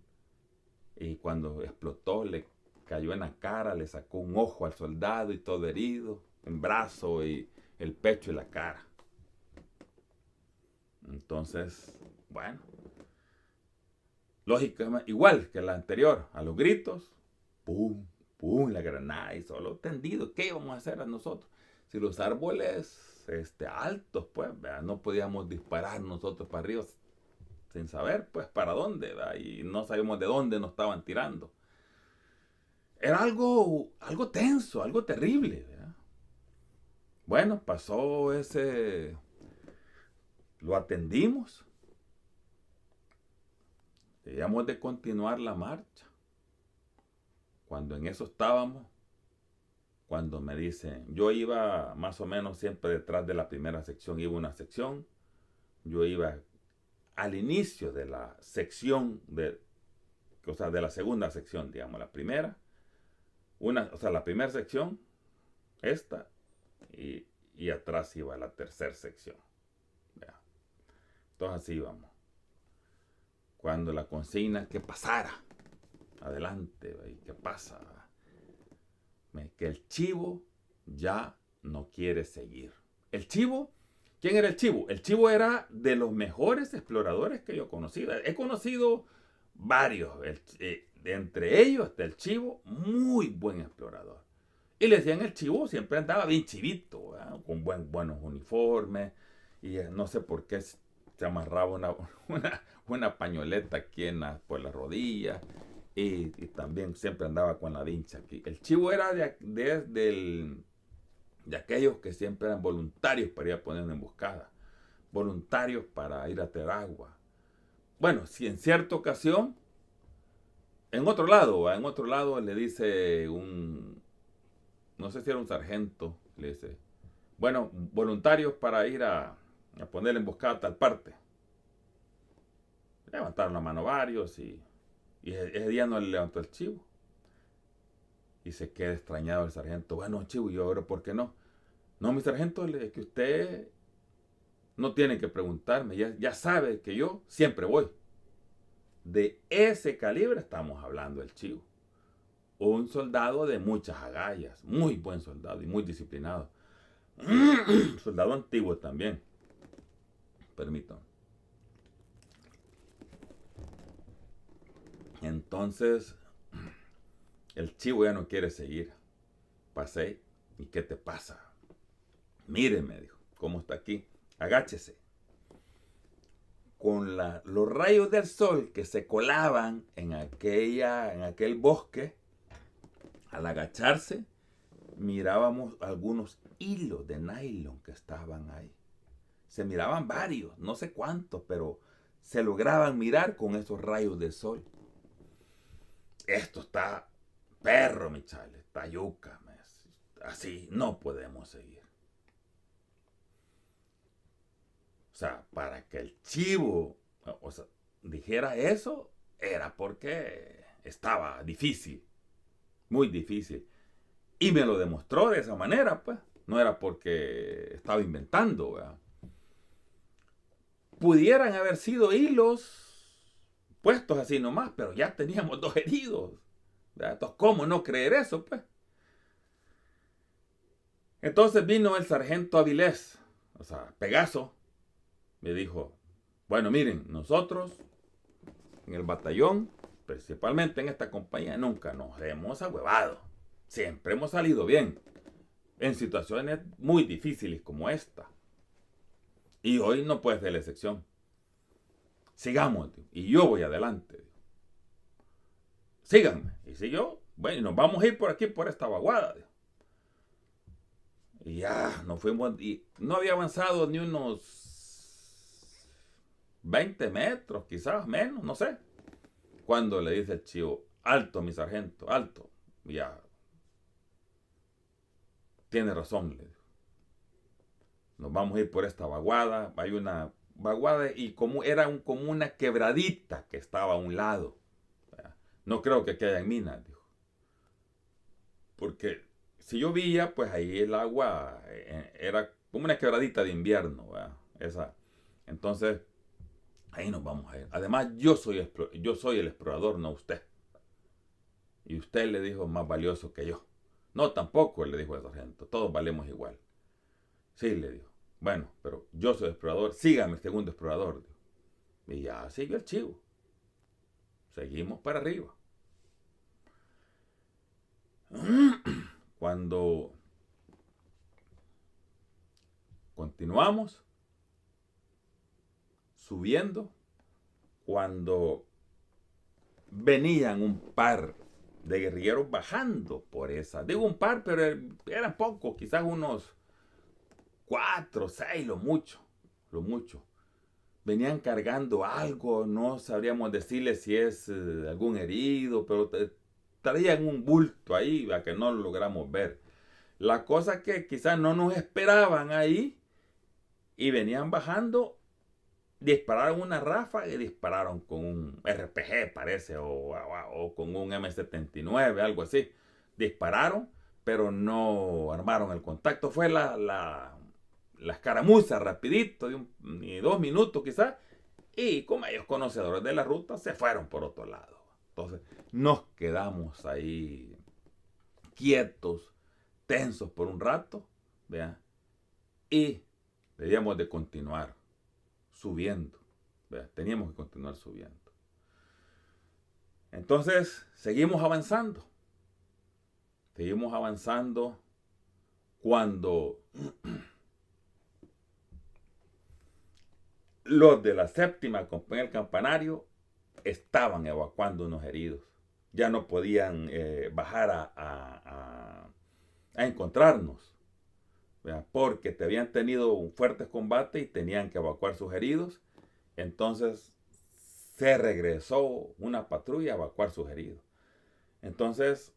Y cuando explotó, le cayó en la cara, le sacó un ojo al soldado y todo herido, en brazo y el pecho y la cara. Entonces, bueno, lógicamente, igual que la anterior, a los gritos, pum, pum, la granada y solo tendido. ¿Qué íbamos a hacer a nosotros? Si los árboles altos, pues, ¿verdad? No podíamos disparar nosotros para arriba sin saber, pues, para dónde, ¿verdad? Y no sabíamos de dónde nos estaban tirando. Era algo tenso, algo terrible, ¿verdad? Bueno, pasó ese... Lo atendimos. Debíamos de continuar la marcha. Cuando en eso estábamos, cuando me dicen, yo iba más o menos siempre detrás de la primera sección, iba una sección, yo iba al inicio de la sección, de la segunda sección, digamos, la primera, la primera sección, esta, y atrás iba la tercera sección. ¿Verdad? Entonces así íbamos. Cuando la consigna que pasara, adelante, ¿y qué pasa? Que el chivo ya no quiere seguir. El chivo, ¿quién era el chivo? El chivo era de los mejores exploradores que yo he conocido. He conocido varios, entre ellos está el chivo, muy buen explorador. Y le decían el chivo, siempre andaba bien chivito, ¿verdad? Con buenos uniformes, y no sé por qué se amarraba una pañoleta aquí por la rodilla. Y también siempre andaba con la vincha aquí. El chivo era de aquellos que siempre eran voluntarios para ir a poner una emboscada. Voluntarios para ir a traer agua. Bueno, si en cierta ocasión, en otro lado le dice no sé si era un sargento, le dice, bueno, voluntarios para ir a poner la emboscada a tal parte. Levantaron la mano varios y ese día no le levantó el chivo. Y se queda extrañado el sargento. Bueno, chivo, ¿y ahora por qué no? No, mi sargento, que usted no tiene que preguntarme. Ya sabe que yo siempre voy. De ese calibre estamos hablando el chivo. Un soldado de muchas agallas. Muy buen soldado y muy disciplinado. Soldado antiguo también. Permítame. Entonces, el chivo ya no quiere seguir. Pasé. ¿Y qué te pasa? Mire, me dijo, ¿cómo está aquí? Agáchese. Con los rayos del sol que se colaban en aquel bosque, al agacharse, mirábamos algunos hilos de nylon que estaban ahí. Se miraban varios, no sé cuántos, pero se lograban mirar con esos rayos del sol. Esto está perro, mi chale, está yuca. Así no podemos seguir. O sea, para que el chivo dijera eso, era porque estaba difícil, muy difícil. Y me lo demostró de esa manera, pues. No era porque estaba inventando, ¿verdad? Pudieran haber sido hilos puestos así nomás, pero ya teníamos 2 heridos, ¿verdad? Entonces, ¿cómo no creer eso, pues? Entonces vino el sargento Avilés, Pegaso, me dijo, bueno, miren, nosotros en el batallón, principalmente en esta compañía, nunca nos hemos ahuevado. Siempre hemos salido bien en situaciones muy difíciles como esta. Y hoy no puede ser la excepción. Sigamos, tío, y yo voy adelante. Síganme. Y siguió Bueno, y nos vamos a ir por aquí, por esta vaguada. Dijo. Y ya, nos fuimos, y no había avanzado ni unos 20 metros, quizás menos, no sé. Cuando le dice el chivo, alto, mi sargento, alto. Y ya, tiene razón, le dijo. Nos vamos a ir por esta vaguada. Hay una vaguada y como era como una quebradita que estaba a un lado. No creo que haya minas, dijo. Porque si llovía, pues ahí el agua era como una quebradita de invierno, ¿verdad? Esa. Entonces, ahí nos vamos a ir. Además, yo soy el explorador, no usted. Y usted le dijo más valioso que yo. No, tampoco, le dijo el sargento. Todos valemos igual. Sí, le dijo. Bueno, pero yo soy explorador. Sígame, el segundo explorador. Dijo. Y ya siguió el chivo. Seguimos para arriba. Cuando continuamos subiendo, cuando venían un par de guerrilleros bajando por esa. Digo un par, pero eran pocos, quizás unos 4, 6, lo mucho, lo mucho. Venían cargando algo, no sabríamos decirle si es algún herido, pero traían un bulto ahí a que no lo logramos ver. La cosa que quizás no nos esperaban ahí y venían bajando, dispararon una ráfaga y dispararon con un RPG, parece, o con un M79, algo así. Dispararon, pero no armaron el contacto. Fue la escaramuza rapidito, ni 2 minutos quizás, y como ellos conocedores de la ruta, se fueron por otro lado. Entonces nos quedamos ahí quietos, tensos por un rato, ¿vea? Y debíamos de continuar subiendo. ¿Vea? Teníamos que continuar subiendo. Entonces, seguimos avanzando. Seguimos avanzando cuando los de la 7ª compañía del campanario estaban evacuando unos heridos. Ya no podían bajar a encontrarnos, ¿verdad? Porque te habían tenido un fuerte combate y tenían que evacuar sus heridos. Entonces se regresó una patrulla a evacuar sus heridos. Entonces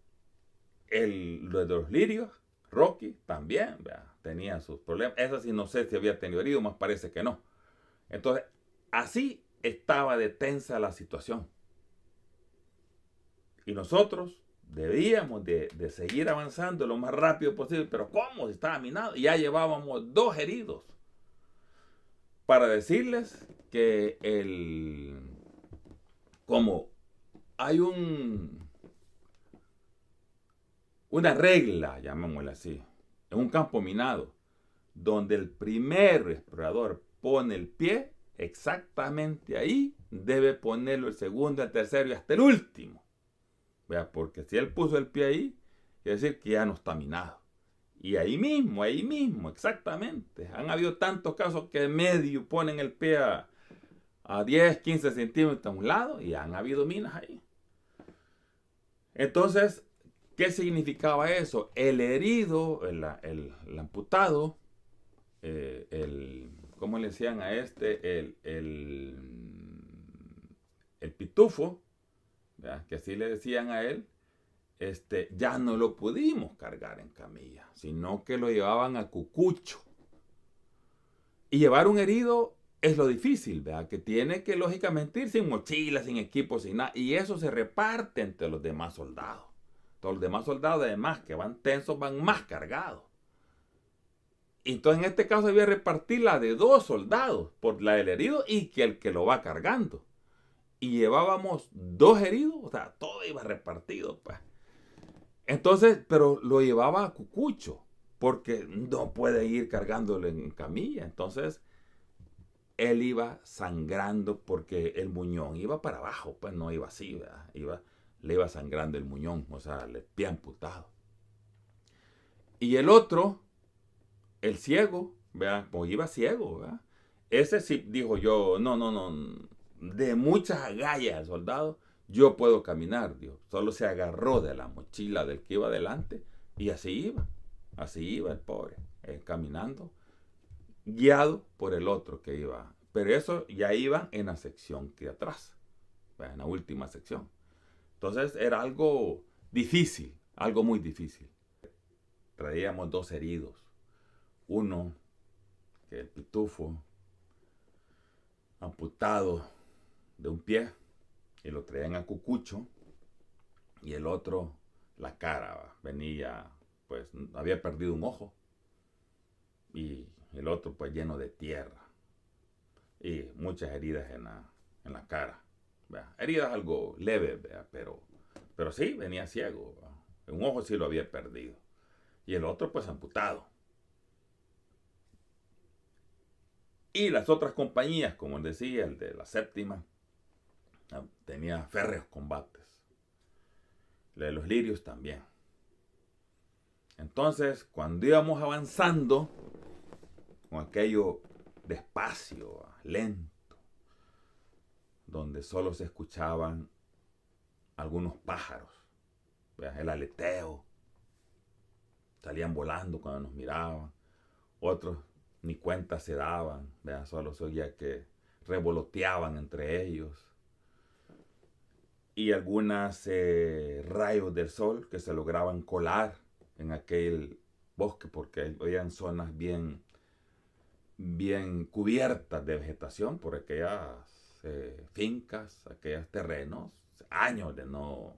los de los lirios, Rocky también, ¿verdad? Tenía sus problemas. Esa sí no sé si había tenido herido, más parece que no. Entonces así estaba de tensa la situación. Y nosotros debíamos de seguir avanzando lo más rápido posible. Pero ¿cómo? Si estaba minado. Y ya llevábamos 2 heridos. Para decirles que como hay una regla, llamémosla así, en un campo minado, donde el primer explorador pone el pie, exactamente ahí debe ponerlo el segundo, el tercero y hasta el último. ¿Vea? Porque si él puso el pie ahí, quiere decir que ya no está minado. Y ahí mismo, exactamente. Han habido tantos casos que medio ponen el pie a 10, 15 centímetros a un lado y han habido minas ahí. Entonces, ¿qué significaba eso? El herido, el amputado, ¿cómo le decían a este? El pitufo, ¿verdad? Que así le decían a él, ya no lo pudimos cargar en camilla, sino que lo llevaban a cucucho. Y llevar un herido es lo difícil, ¿verdad? Que tiene que lógicamente ir sin mochila, sin equipo, sin nada. Y eso se reparte entre los demás soldados. Todos los demás soldados, además, que van tensos, van más cargados. Entonces, en este caso, debía repartir la de 2 soldados, por la del herido y que el que lo va cargando. Y llevábamos 2 heridos, o sea, todo iba repartido, pues. Entonces, pero lo llevaba a cucucho, porque no puede ir cargándolo en camilla. Entonces, él iba sangrando porque el muñón iba para abajo, pues no iba así, ¿verdad? Le iba sangrando el muñón, o sea, le había amputado. Y el otro, el ciego, ¿verdad? Pues iba ciego, ¿verdad? Ese sí dijo yo, no, de muchas agallas el soldado, yo puedo caminar, Dios. Solo se agarró de la mochila del que iba adelante y así iba el pobre, caminando, guiado por el otro que iba. Pero eso ya iba en la sección que atrás, en la última sección. Entonces era algo difícil, algo muy difícil. Traíamos 2 heridos. Uno, que el pitufo, amputado de un pie, y lo traían a cucucho, y el otro, la cara, venía, pues había perdido un ojo, y el otro pues lleno de tierra, y muchas heridas en la cara. ¿Verdad? Heridas algo leves, pero sí, venía ciego. ¿verdad? Un ojo sí lo había perdido, y el otro pues amputado. Y las otras compañías, como decía, el de la séptima, tenía férreos combates. El de los lirios también. Entonces, cuando íbamos avanzando, con aquello despacio, lento, donde solo se escuchaban algunos pájaros, ¿verdad? El aleteo, salían volando cuando nos miraban, otros ni cuenta se daban, ¿verdad? Solo se oía que revoloteaban entre ellos, y algunas rayos del sol que se lograban colar en aquel bosque, porque habían zonas bien cubiertas de vegetación por aquellas fincas, aquellos terrenos, años de no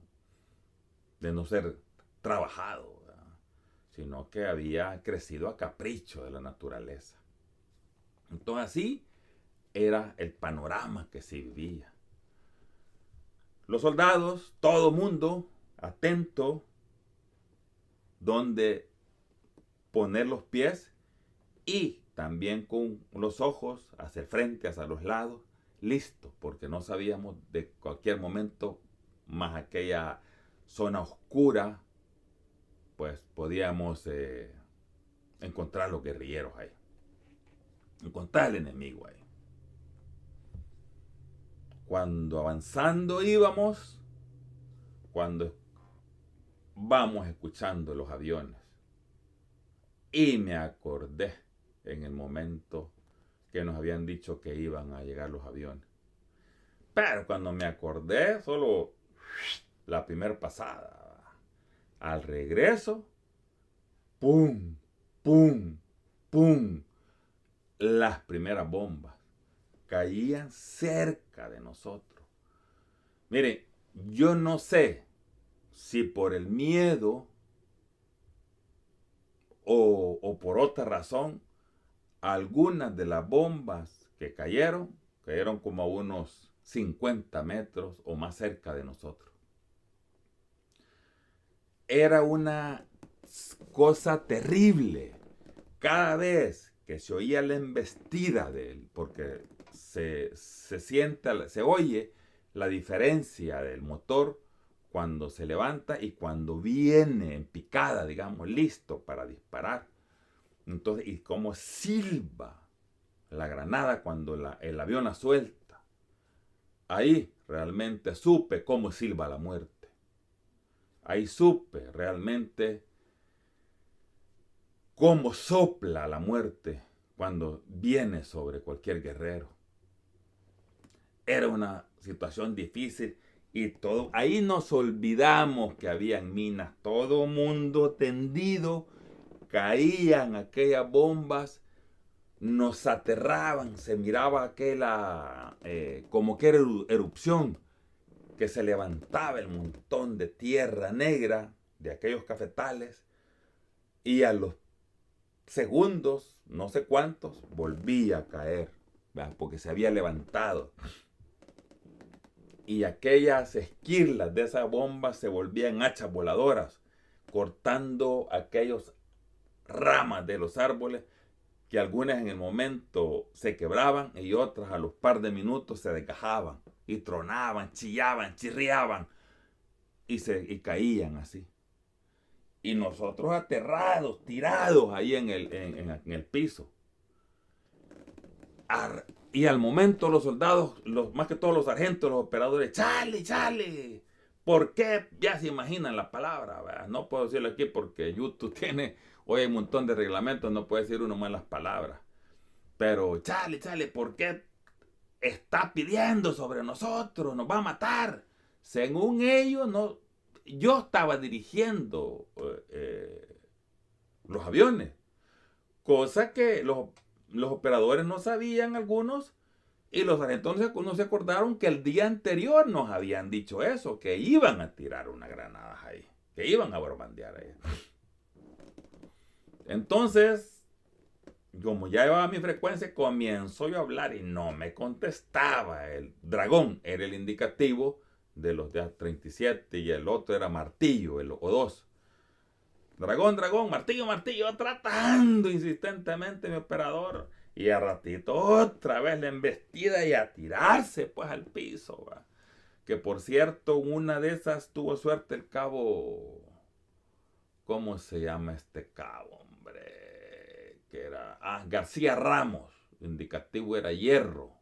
ser trabajado, ¿verdad? Sino que había crecido a capricho de la naturaleza. Entonces así era el panorama que se vivía. Los soldados, todo mundo, atento, donde poner los pies y también con los ojos hacia el frente, hacia los lados, listos, porque no sabíamos de cualquier momento, más aquella zona oscura, pues podíamos encontrar los guerrilleros ahí, encontrar el enemigo ahí. Cuando avanzando íbamos, cuando vamos escuchando los aviones, y me acordé en el momento que nos habían dicho que iban a llegar los aviones. Pero cuando me acordé, solo la primera pasada. Al regreso, ¡pum! ¡Pum! ¡Pum! Las primeras bombas caían cerca de nosotros. Miren, yo no sé si por el miedo o por otra razón, algunas de las bombas que cayeron como a unos 50 metros o más cerca de nosotros. Era una cosa terrible. Cada vez que se oía la embestida de él, porque se oye la diferencia del motor cuando se levanta y cuando viene en picada, digamos, listo para disparar. Entonces, y cómo silba la granada cuando el avión la suelta. Ahí realmente supe cómo silba la muerte. Ahí supe realmente cómo sopla la muerte cuando viene sobre cualquier guerrero. Era una situación difícil y todo. Ahí nos olvidamos que habían minas. Todo mundo tendido. Caían aquellas bombas. Nos aterraban. Se miraba aquella como que era erupción. Que se levantaba el montón de tierra negra de aquellos cafetales. Y a los segundos, no sé cuántos, volvía a caer, ¿verdad? Porque se había levantado. Y aquellas esquirlas de esas bombas se volvían hachas voladoras, cortando aquellas ramas de los árboles que algunas en el momento se quebraban y otras a los par de minutos se desgajaban y tronaban, chillaban, chirriaban y caían así. Y nosotros aterrados, tirados ahí en el piso. Y al momento los soldados, más que todos los sargentos, los operadores, chale, chale. ¿Por qué? Ya se imaginan la palabra, ¿verdad? No puedo decirlo aquí porque YouTube tiene, hoy hay un montón de reglamentos, no puede decir uno más las palabras. Pero chale, chale, ¿por qué está pidiendo sobre nosotros? Nos va a matar. Según ellos, no, yo estaba dirigiendo los aviones, cosa que los operadores no sabían algunos, y los sargentos no se acordaron que el día anterior nos habían dicho eso, que iban a tirar unas granadas ahí, que iban a bombardear ahí. Entonces, como ya llevaba mi frecuencia, comienzo yo a hablar y no me contestaba. El dragón era el indicativo de los de A-37 y el otro era martillo, el O2. Dragón, dragón, martillo, martillo, tratando insistentemente mi operador. Y a ratito otra vez la embestida y a tirarse pues al piso. ¿Va? Que por cierto, una de esas tuvo suerte el cabo. ¿Cómo se llama este cabo, hombre? Que era García Ramos. El indicativo era hierro.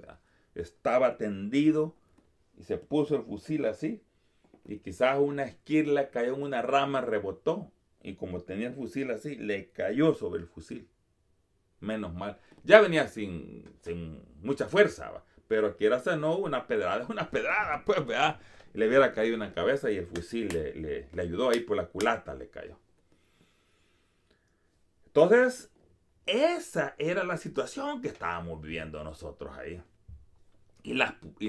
¿Va? Estaba tendido y se puso el fusil así. Y quizás una esquirla cayó en una rama, rebotó. Y como tenía el fusil así, le cayó sobre el fusil. Menos mal. Ya venía sin mucha fuerza, ¿va? Pero quiera no, una pedrada, pues, ¿verdad? Le hubiera caído en la cabeza y el fusil le ayudó ahí por la culata, le cayó. Entonces, esa era la situación que estábamos viviendo nosotros ahí. Y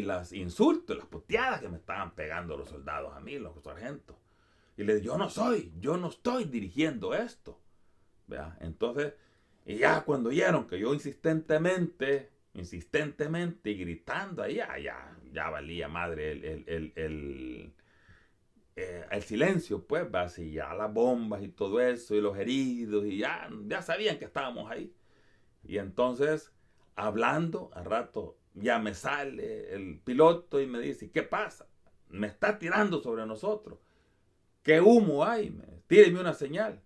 las insultos, las puteadas que me estaban pegando los soldados a mí, los sargentos. Y le digo, yo no estoy dirigiendo esto. ¿Vea? Entonces, y ya cuando oyeron que yo insistentemente y gritando ahí, ya valía madre el silencio, pues, ¿va? Así ya las bombas y todo eso, y los heridos, y ya sabían que estábamos ahí. Y entonces, hablando, al rato, ya me sale el piloto y me dice, ¿qué pasa? Me está tirando sobre nosotros. ¿Qué humo hay? Tíreme una señal.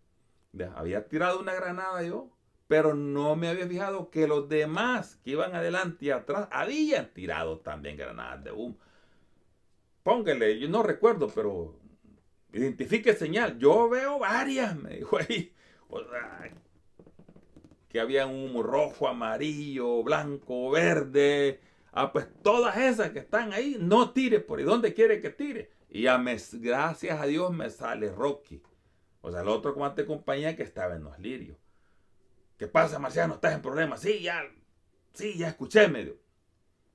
Había tirado una granada yo, pero no me había fijado que los demás que iban adelante y atrás habían tirado también granadas de humo. Póngale, yo no recuerdo, pero identifique señal. Yo veo varias, me dijo ahí. O sea, que había un humo rojo, amarillo, blanco, verde. Pues todas esas que están ahí, no tire por ahí. ¿Dónde quiere que tire? Y ya gracias a Dios me sale Rocky. O sea, el otro comandante de compañía que estaba en los lirios. ¿Qué pasa, Marciano? ¿Estás en problemas? Sí, ya escuché, me dio.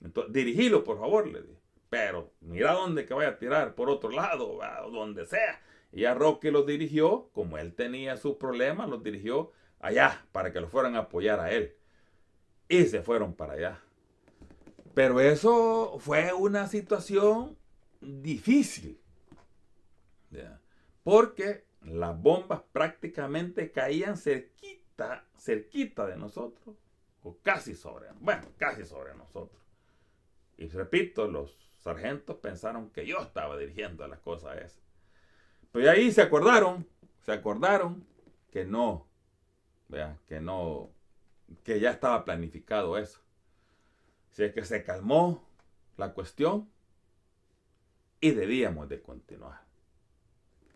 Entonces, dirigilo, por favor, le dije. Pero mira dónde que vaya a tirar, por otro lado, o donde sea. Y ya Rocky los dirigió, como él tenía sus problemas, los dirigió allá para que lo fueran a apoyar a él. Y se fueron para allá. Pero eso fue una situación difícil. ¿Ya? Porque las bombas prácticamente caían cerquita de nosotros, o casi sobre nosotros. Y repito, los sargentos pensaron que yo estaba dirigiendo las cosas esas. Pero ahí se acordaron que no, ¿vea? Que ya estaba planificado eso. Así es que se calmó la cuestión y debíamos de continuar.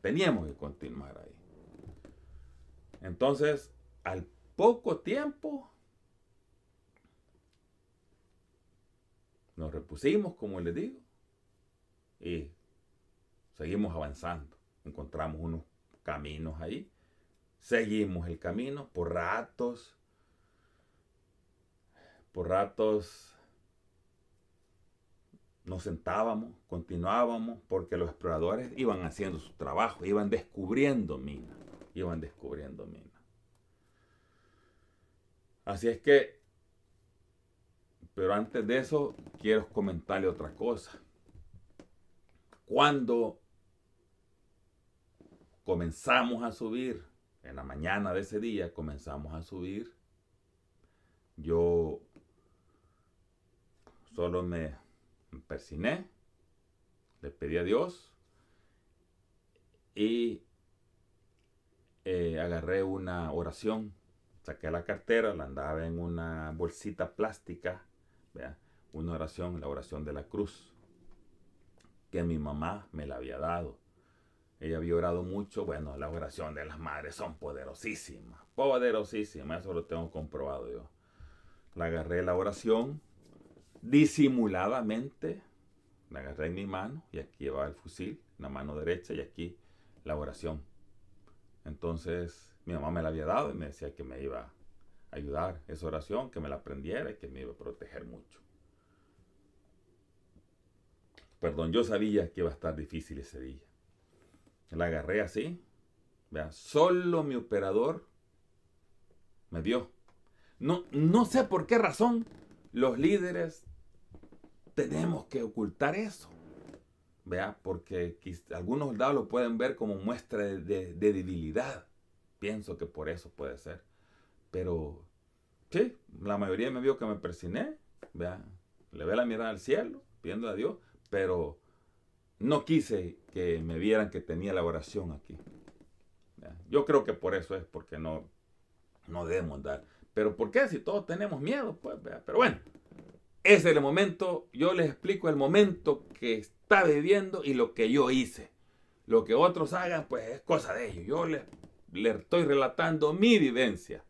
Teníamos que continuar ahí. Entonces, al poco tiempo, nos repusimos, como les digo, y seguimos avanzando. Encontramos unos caminos ahí. Seguimos el camino por ratos. Nos sentábamos, continuábamos, porque los exploradores iban haciendo su trabajo, iban descubriendo minas. Así es que, pero antes de eso, quiero comentarle otra cosa. Cuando comenzamos a subir, en la mañana de ese día comenzamos a subir, yo solo me persiné, le pedí a Dios y agarré una oración saqué la cartera, la andaba en una bolsita plástica, ¿vea? Una oración, la oración de la cruz, que mi mamá me la había dado. Ella había orado mucho. Bueno, las oraciones de las madres son poderosísimas, poderosísimas, eso lo tengo comprobado yo. La agarré la oración, disimuladamente, la agarré en mi mano, y aquí llevaba el fusil, en la mano derecha, y aquí la oración. Entonces mi mamá me la había dado y me decía que me iba a ayudar esa oración, que me la aprendiera y que me iba a proteger mucho. Perdón, yo sabía que iba a estar difícil ese día. La agarré así, vean, solo mi operador me vio. No sé por qué razón los líderes tenemos que ocultar eso. ¿Vea? Porque algunos soldados lo pueden ver como muestra de debilidad. Pienso que por eso puede ser. Pero sí, la mayoría me vio que me persigné. ¿Vea? Le ve la mirada al cielo, pidiendo a Dios. Pero no quise que me vieran que tenía la oración aquí. ¿Vea? Yo creo que por eso es, porque no debemos dar. Pero ¿por qué? Si todos tenemos miedo, pues. ¿Vea? Pero bueno. Ese es el momento, yo les explico el momento que está viviendo y lo que yo hice. Lo que otros hagan, pues es cosa de ellos. Yo les estoy relatando mi vivencia.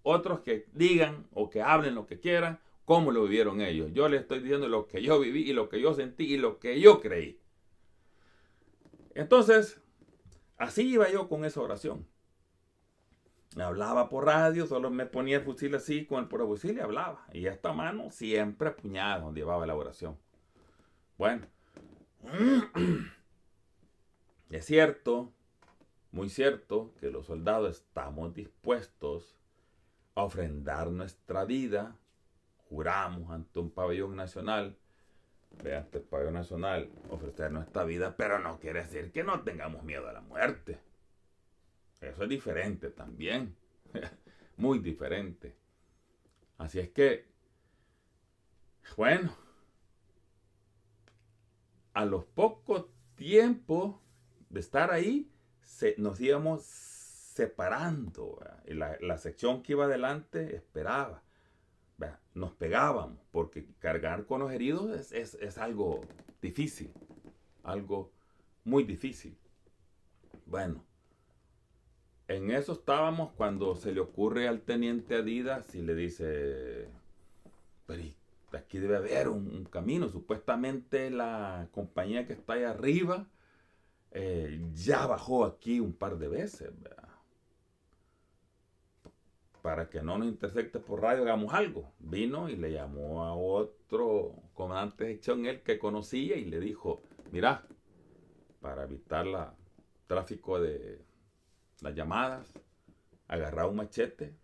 Otros que digan o que hablen lo que quieran, cómo lo vivieron ellos. Yo les estoy diciendo lo que yo viví y lo que yo sentí y lo que yo creí. Entonces, así iba yo con esa oración. Me hablaba por radio, solo me ponía el fusil así con el fusil y hablaba. Y esta mano siempre apuñada donde llevaba la oración. Bueno, es cierto, muy cierto, que los soldados estamos dispuestos a ofrendar nuestra vida. Juramos ante un pabellón nacional, ante el pabellón nacional, ofrecer nuestra vida, pero no quiere decir que no tengamos miedo a la muerte. Eso es diferente también. Muy diferente. Así es que, bueno, a los pocos tiempos de estar ahí, nos íbamos separando. Y la sección que iba adelante esperaba. Nos pegábamos, porque cargar con los heridos es algo difícil. Algo muy difícil. Bueno, en eso estábamos cuando se le ocurre al teniente Adidas y le dice, pero aquí debe haber un camino. Supuestamente la compañía que está ahí arriba ya bajó aquí un par de veces, ¿verdad? Para que no nos intercepte por radio, hagamos algo. Vino y le llamó a otro comandante de sección, él que conocía, y le dijo, mira, para evitar el tráfico de las llamadas, agarrar un machete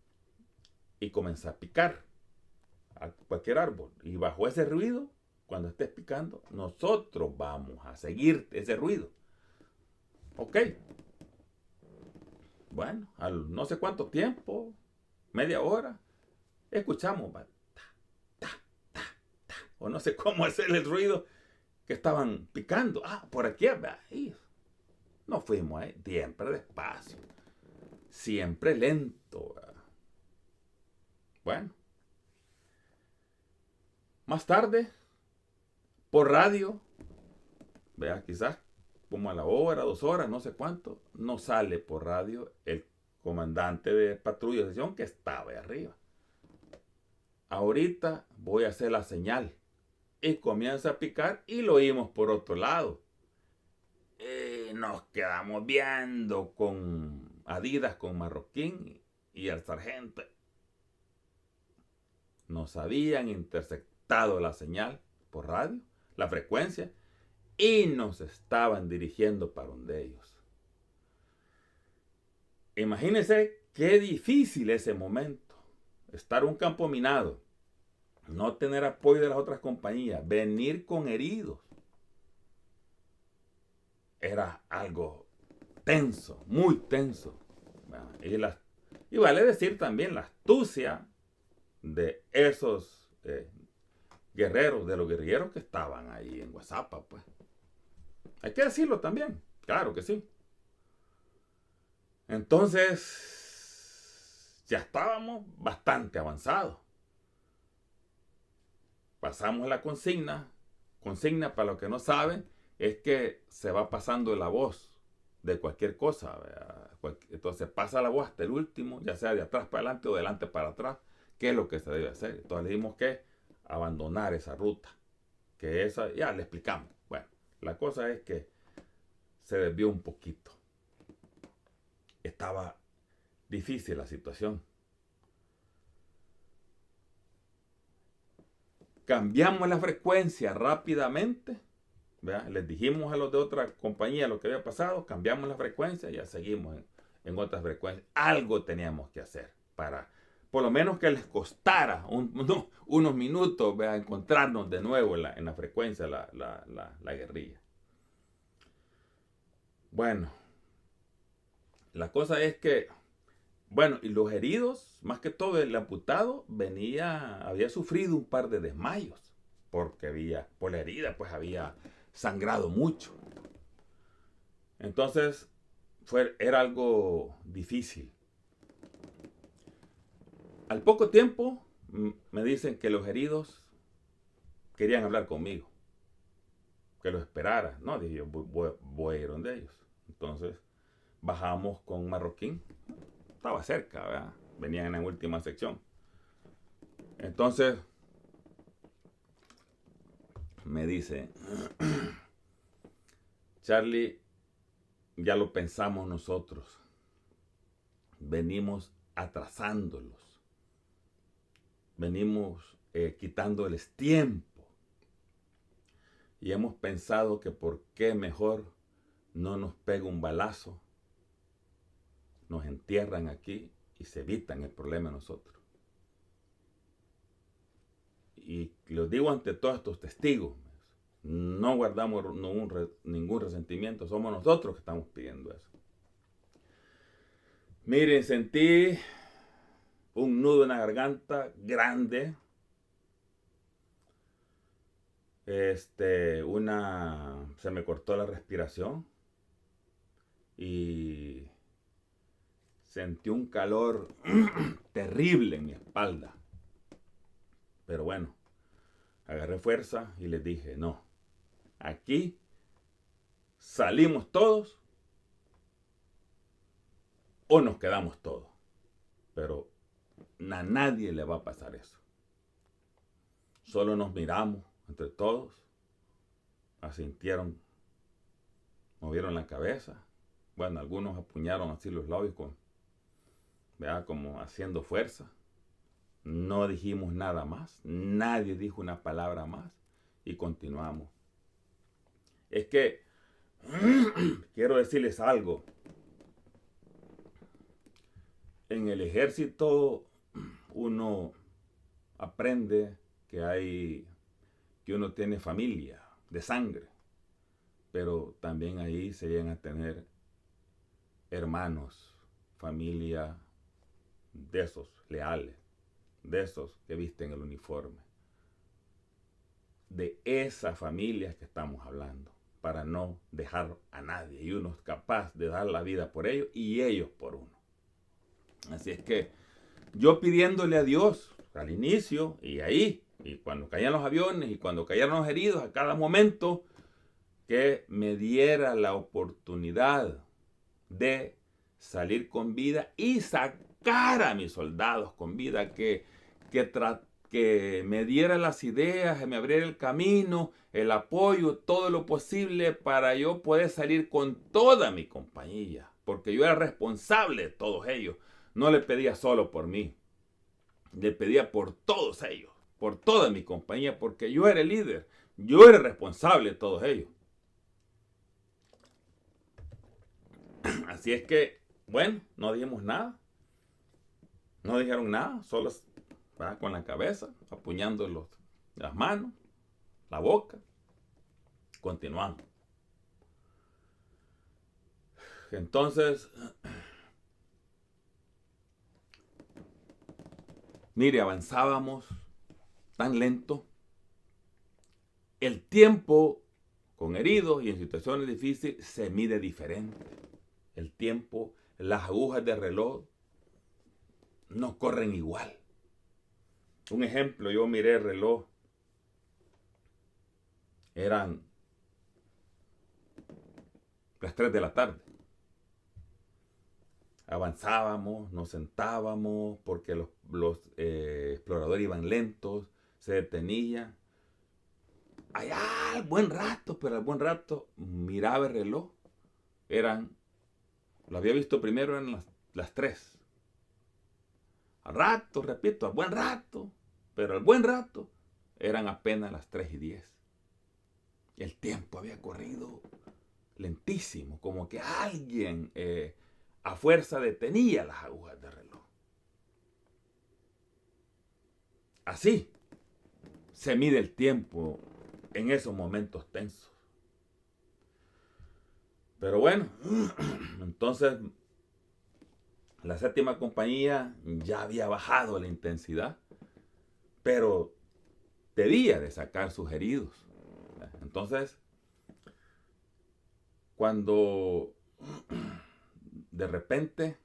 y comenzar a picar a cualquier árbol. Y bajo ese ruido, cuando estés picando, nosotros vamos a seguir ese ruido. Ok. Bueno, al no sé cuánto tiempo, media hora, escuchamos, ta, ta, ta, ta, o no sé cómo hacer el ruido que estaban picando. Ah, por aquí, ahí. Nos fuimos, siempre despacio, siempre lento. Bueno, más tarde, por radio, quizás como a la hora, 2 horas, no sé cuánto, nos sale por radio el comandante de patrulla de sección que estaba ahí arriba. Ahorita voy a hacer la señal. Y comienza a picar y lo oímos por otro lado. Y nos quedamos viendo con Adidas, con Marroquín y el sargento. Nos habían interceptado la señal por radio, la frecuencia, y nos estaban dirigiendo para donde ellos. Imagínense qué difícil ese momento. Estar en un campo minado, no tener apoyo de las otras compañías, venir con heridos. Era algo tenso, muy tenso. Y vale decir también la astucia de esos guerreros, de los guerrilleros que estaban ahí en Guazapa, pues. Hay que decirlo también, claro que sí. Entonces, ya estábamos bastante avanzados. Pasamos la consigna. Consigna, para los que no saben, es que se va pasando la voz de cualquier cosa. Entonces pasa la voz hasta el último, ya sea de atrás para adelante o de adelante para atrás, qué es lo que se debe hacer. Entonces le dijimos que abandonar esa ruta, que esa, ya le explicamos. Bueno, la cosa es que se desvió un poquito. Estaba difícil la situación. Cambiamos la frecuencia rápidamente. ¿Verdad? Les dijimos a los de otra compañía lo que había pasado, cambiamos la frecuencia y ya seguimos en otras frecuencias. Algo teníamos que hacer para, por lo menos que les costara unos minutos, ¿verdad? Encontrarnos de nuevo en la frecuencia, la guerrilla. Bueno, la cosa es que, bueno, y los heridos, más que todo el amputado, había sufrido un par de desmayos, porque por la herida, pues había sangrado mucho. Entonces, era algo difícil. Al poco tiempo, me dicen que los heridos querían hablar conmigo, que los esperara. No, dije yo, voy a ir donde ellos. Entonces, bajamos con Marroquín. Estaba cerca, ¿verdad? Venían en la última sección. Entonces, me dice, Charlie, ya lo pensamos nosotros. Venimos atrasándolos. Venimos quitándoles tiempo. Y hemos pensado que por qué mejor no nos pega un balazo, nos entierran aquí y se evitan el problema a nosotros. Y lo digo ante todos estos testigos. No guardamos ningún resentimiento. Somos nosotros que estamos pidiendo eso. Miren, sentí un nudo en la garganta grande. Se me cortó la respiración. Y sentí un calor terrible en mi espalda. Pero bueno, agarré fuerza y les dije, no, aquí salimos todos o nos quedamos todos. Pero a nadie le va a pasar eso. Solo nos miramos entre todos, asintieron, movieron la cabeza. Bueno, algunos apuñaron así los labios como haciendo fuerza. No dijimos nada más, nadie dijo una palabra más y continuamos. Es que quiero decirles algo. En el ejército uno aprende que uno tiene familia de sangre, pero también ahí se llegan a tener hermanos, familia de esos leales, de esos que visten el uniforme. De esas familias que estamos hablando, para no dejar a nadie. Y uno es capaz de dar la vida por ellos y ellos por uno. Así es que yo pidiéndole a Dios al inicio y ahí, y cuando caían los aviones y cuando caían los heridos, a cada momento, que me diera la oportunidad de salir con vida y sacar a mis soldados con vida, que me diera las ideas, que me abriera el camino, el apoyo, todo lo posible para yo poder salir con toda mi compañía, porque yo era responsable de todos ellos. No le pedía solo por mí, le pedía por todos ellos, por toda mi compañía, porque yo era el líder, yo era responsable de todos ellos. Así es que, bueno, no dijimos nada, no dijeron nada, solo con la cabeza, apuñando las manos, la boca. Continuamos. Entonces, mire, avanzábamos tan lento. El tiempo con heridos y en situaciones difíciles se mide diferente. El tiempo, las agujas del reloj no corren igual. Un ejemplo, yo miré el reloj. Eran las 3 de la tarde. Avanzábamos, nos sentábamos, porque los exploradores iban lentos, se detenían. Allá al buen rato, pero al buen rato miraba el reloj. Lo había visto primero en las 3. Al rato, repito, al buen rato, pero al buen rato eran apenas las 3:10. El tiempo había corrido lentísimo, como que alguien a fuerza detenía las agujas del reloj. Así se mide el tiempo en esos momentos tensos. Pero bueno, entonces la séptima compañía ya había bajado la intensidad, pero debía de sacar sus heridos. Entonces, cuando de repente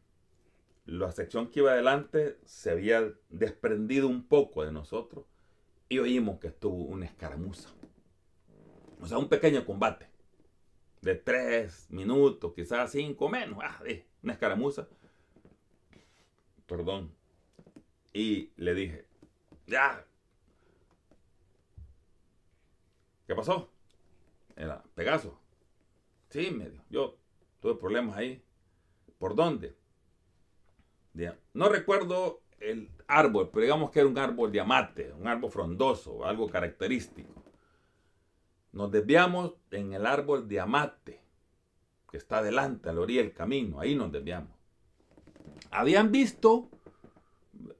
la sección que iba adelante se había desprendido un poco de nosotros y oímos que estuvo una escaramuza. O sea, un pequeño combate de 3 minutos, quizás 5 menos. Una escaramuza. Perdón. Y le dije, ya. ¿Qué pasó? Era Pegaso. Sí, medio. Yo tuve problemas ahí. ¿Por dónde? No recuerdo el árbol, pero digamos que era un árbol de amate, un árbol frondoso, algo característico. Nos desviamos en el árbol de amate, que está delante, a la orilla del camino. Ahí nos desviamos. Habían visto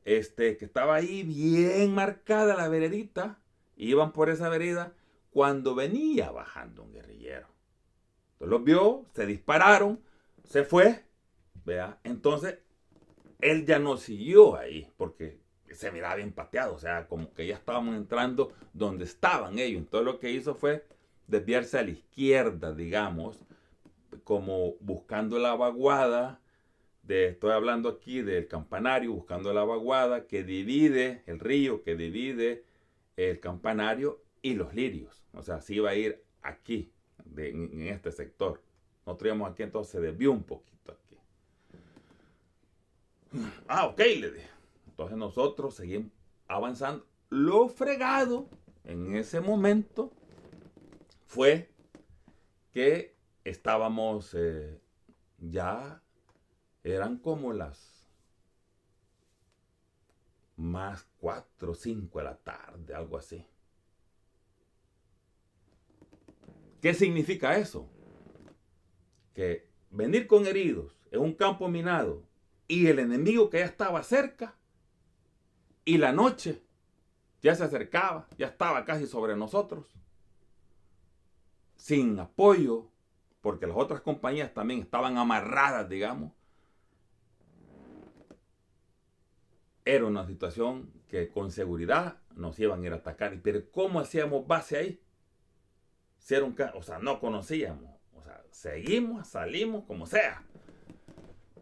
que estaba ahí bien marcada la veredita. Iban por esa vereda cuando venía bajando un guerrillero. Entonces los vio, se dispararon, se fue. ¿Vea? Entonces él ya no siguió ahí porque se miraba bien pateado, o sea, como que ya estábamos entrando donde estaban ellos. Entonces lo que hizo fue desviarse a la izquierda, digamos, como buscando la vaguada. Estoy hablando aquí del campanario, buscando la vaguada que divide el río, que divide el campanario y los lirios. O sea, se iba a ir aquí, en este sector. Nosotros íbamos aquí, entonces se desvió un poquito aquí. Ok, le dije. Entonces nosotros seguimos avanzando. Lo fregado en ese momento fue que estábamos ya, eran como las más 4 o 5 de la tarde, algo así. ¿Qué significa eso? Que venir con heridos en un campo minado y el enemigo que ya estaba cerca y la noche ya se acercaba, ya estaba casi sobre nosotros, sin apoyo, porque las otras compañías también estaban amarradas, digamos. Era una situación que con seguridad nos iban a ir a atacar. Pero ¿cómo hacíamos base ahí? Si era o sea, no conocíamos. O sea, seguimos, salimos, como sea.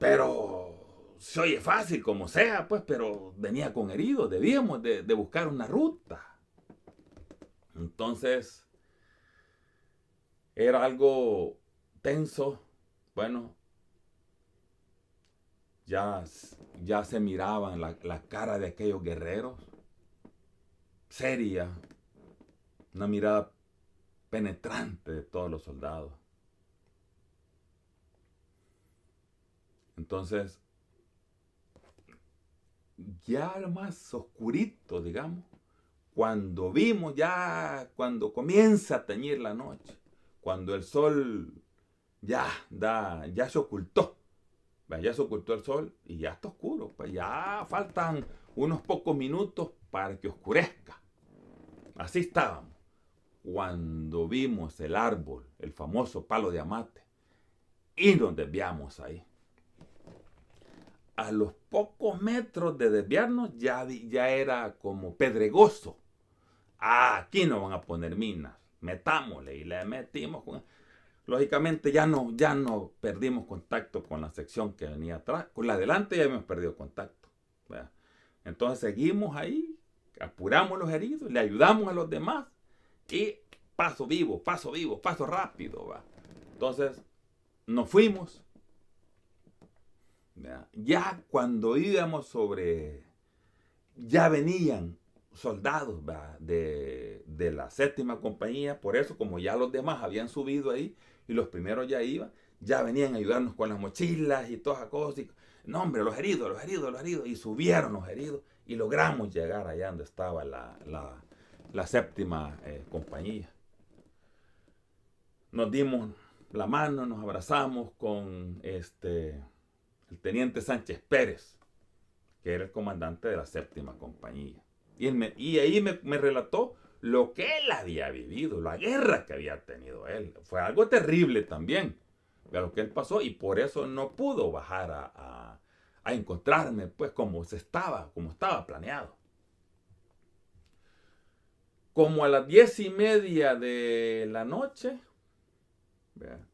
Pero se oye fácil, como sea, pues, pero venía con heridos. Debíamos de buscar una ruta. Entonces, era algo tenso. Bueno, ya se miraban la cara de aquellos guerreros. Seria. Una mirada penetrante de todos los soldados. Entonces, ya lo más oscurito, digamos, cuando vimos ya, cuando comienza a teñir la noche, cuando el sol ya se ocultó, ya se ocultó el sol y ya está oscuro, pues ya faltan unos pocos minutos para que oscurezca. Así estábamos. Cuando vimos el árbol, el famoso palo de amate, y nos desviamos ahí. A los pocos metros de desviarnos ya era como pedregoso. Aquí no van a poner minas, metámosle, y le metimos. Lógicamente ya no perdimos contacto con la sección que venía atrás. Con la de adelante ya hemos perdido contacto. ¿verdad? Entonces seguimos ahí, apuramos los heridos, le ayudamos a los demás y paso vivo, paso rápido. ¿Verdad? Entonces nos fuimos. ¿Verdad? Ya cuando íbamos ya venían soldados de la 7ª compañía, por eso como ya los demás habían subido ahí y los primeros ya iban, ya venían a ayudarnos con las mochilas y todas las cosas. No, hombre, los heridos, y subieron los heridos y logramos llegar allá donde estaba la 7ª compañía. Nos dimos la mano, nos abrazamos con el teniente Sánchez Pérez, que era el comandante de la 7ª compañía. Y ahí me relató lo que él había vivido, la guerra que había tenido él. Fue algo terrible también, de lo que él pasó, y por eso no pudo bajar a encontrarme, pues, como estaba planeado. Como a las 10:30 de la noche,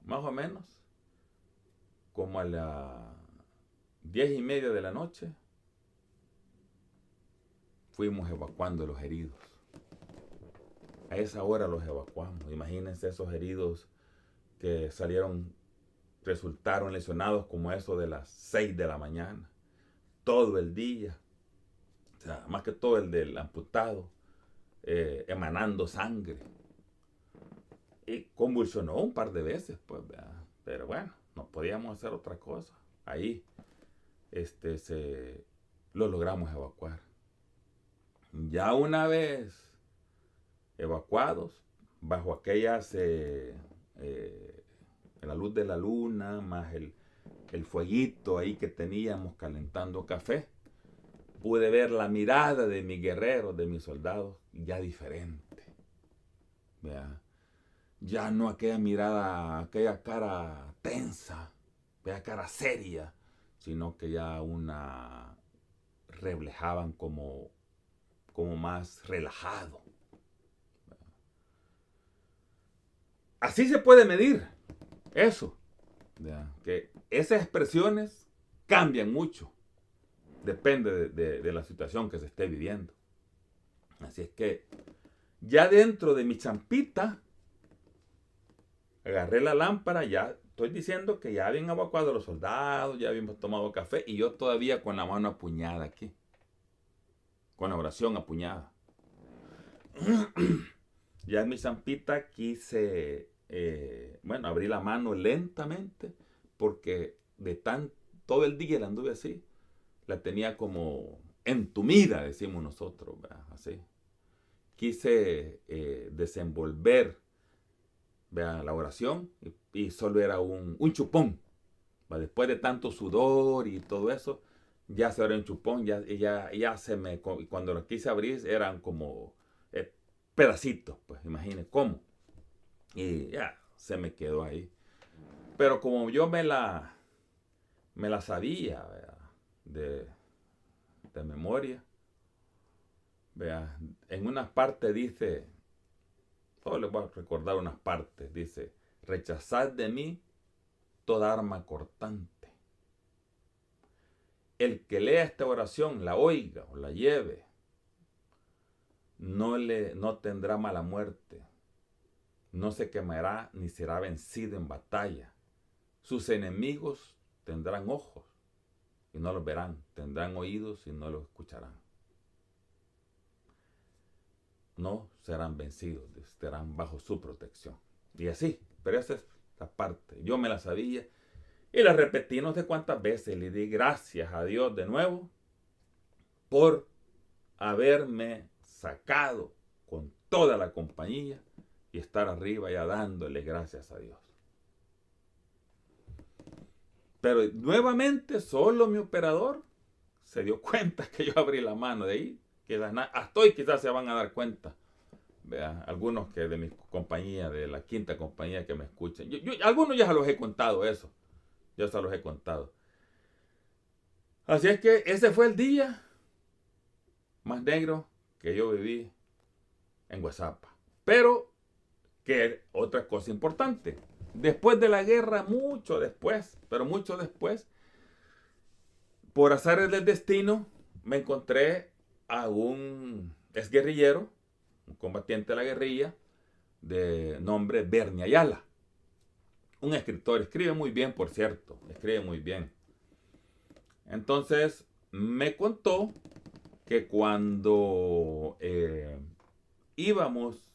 más o menos, como a las 10:30 de la noche, fuimos evacuando los heridos. A esa hora los evacuamos. Imagínense esos heridos que resultaron lesionados como eso de las 6 de la mañana. Todo el día. O sea, más que todo el del amputado, emanando sangre. Y convulsionó un par de veces, pues, ¿verdad? Pero bueno, no podíamos hacer otra cosa. Ahí lo logramos evacuar. Ya una vez evacuados, bajo aquellas, la luz de la luna, más el fueguito ahí que teníamos calentando café, pude ver la mirada de mis guerreros, de mis soldados, ya diferente. ¿Vea? Ya no aquella mirada, aquella cara tensa, aquella cara seria, sino que ya reflejaban como más relajado. Así se puede medir eso. ¿Ya? Que esas expresiones cambian mucho. Depende de la situación que se esté viviendo. Así es que ya dentro de mi champita agarré la lámpara, ya estoy diciendo que ya habían evacuado a los soldados, ya habíamos tomado café y yo todavía con la mano apuñada aquí. Con la oración apuñada. Ya en mi champita quise, abrí la mano lentamente porque todo el día la anduve así. La tenía como entumida, decimos nosotros, ¿verdad? Así. Quise desenvolver, ¿verdad?, la oración y solo era un chupón. ¿Verdad? Después de tanto sudor y todo eso, ya se era un chupón, ya se me... Cuando lo quise abrir eran como pedacitos, pues imagínense cómo. Y ya se me quedó ahí. Pero como yo me la sabía, ¿verdad?, de memoria, ¿verdad?, en unas partes dice, les voy a recordar unas partes, dice: rechazad de mí toda arma cortante. El que lea esta oración, la oiga o la lleve, no tendrá mala muerte, no se quemará ni será vencido en batalla. Sus enemigos tendrán ojos y no los verán, tendrán oídos y no los escucharán. No serán vencidos, estarán bajo su protección. Y así, pero esa es la parte. Yo me la sabía y la repetí no sé cuántas veces. Le di gracias a Dios de nuevo por haberme sacado con toda la compañía y estar arriba ya dándole gracias a Dios. Pero nuevamente solo mi operador se dio cuenta que yo abrí la mano de ahí. Hasta hoy quizás se van a dar cuenta. ¿Verdad? Algunos que de mi compañía, de la 5ª compañía que me escuchen. Algunos ya se los he contado eso. Ya se los he contado. Así es que ese fue el día más negro que yo viví en Guazapa. Pero, que otra cosa importante. Después de la guerra, mucho después, por azares del destino, me encontré a un exguerrillero, un combatiente de la guerrilla, de nombre Bernie Ayala. Un escritor, escribe muy bien, por cierto, escribe muy bien. Entonces me contó que cuando íbamos,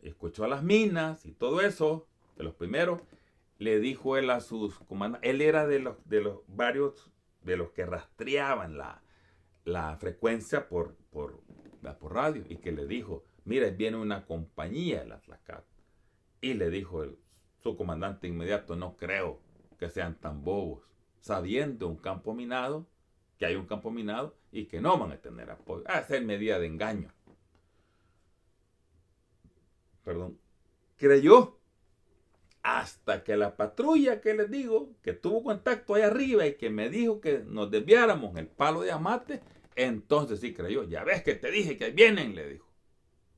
escuchó a las minas y todo eso, de los primeros, le dijo él a sus comandantes, él era de los varios, de los que rastreaban la frecuencia por radio, y que le dijo, mira, viene una compañía de la Atlacat. Y le dijo su comandante inmediato, no creo que sean tan bobos, sabiendo un campo minado, que hay un campo minado y que no van a tener apoyo. Hacer medida de engaño. Perdón. Creyó hasta que la patrulla que les digo, que tuvo contacto ahí arriba y que me dijo que nos desviáramos el palo de Amate, entonces sí creyó. Ya ves que te dije que vienen, le dijo.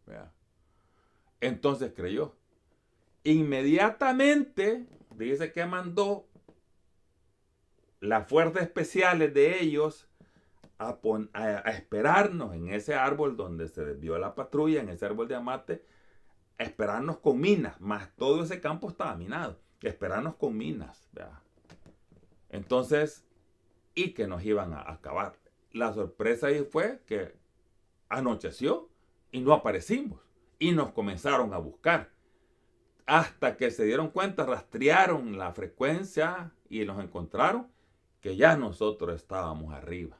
¿Vea? Entonces creyó. Inmediatamente dice que mandó las fuerzas especiales de ellos a esperarnos en ese árbol donde se desvió la patrulla, en ese árbol de Amate, a esperarnos con minas, más todo ese campo estaba minado, esperarnos con minas, ¿verdad? Entonces, y que nos iban a acabar. La sorpresa ahí fue que anocheció y no aparecimos, y nos comenzaron a buscar. Hasta que se dieron cuenta, rastrearon la frecuencia y nos encontraron que ya nosotros estábamos arriba.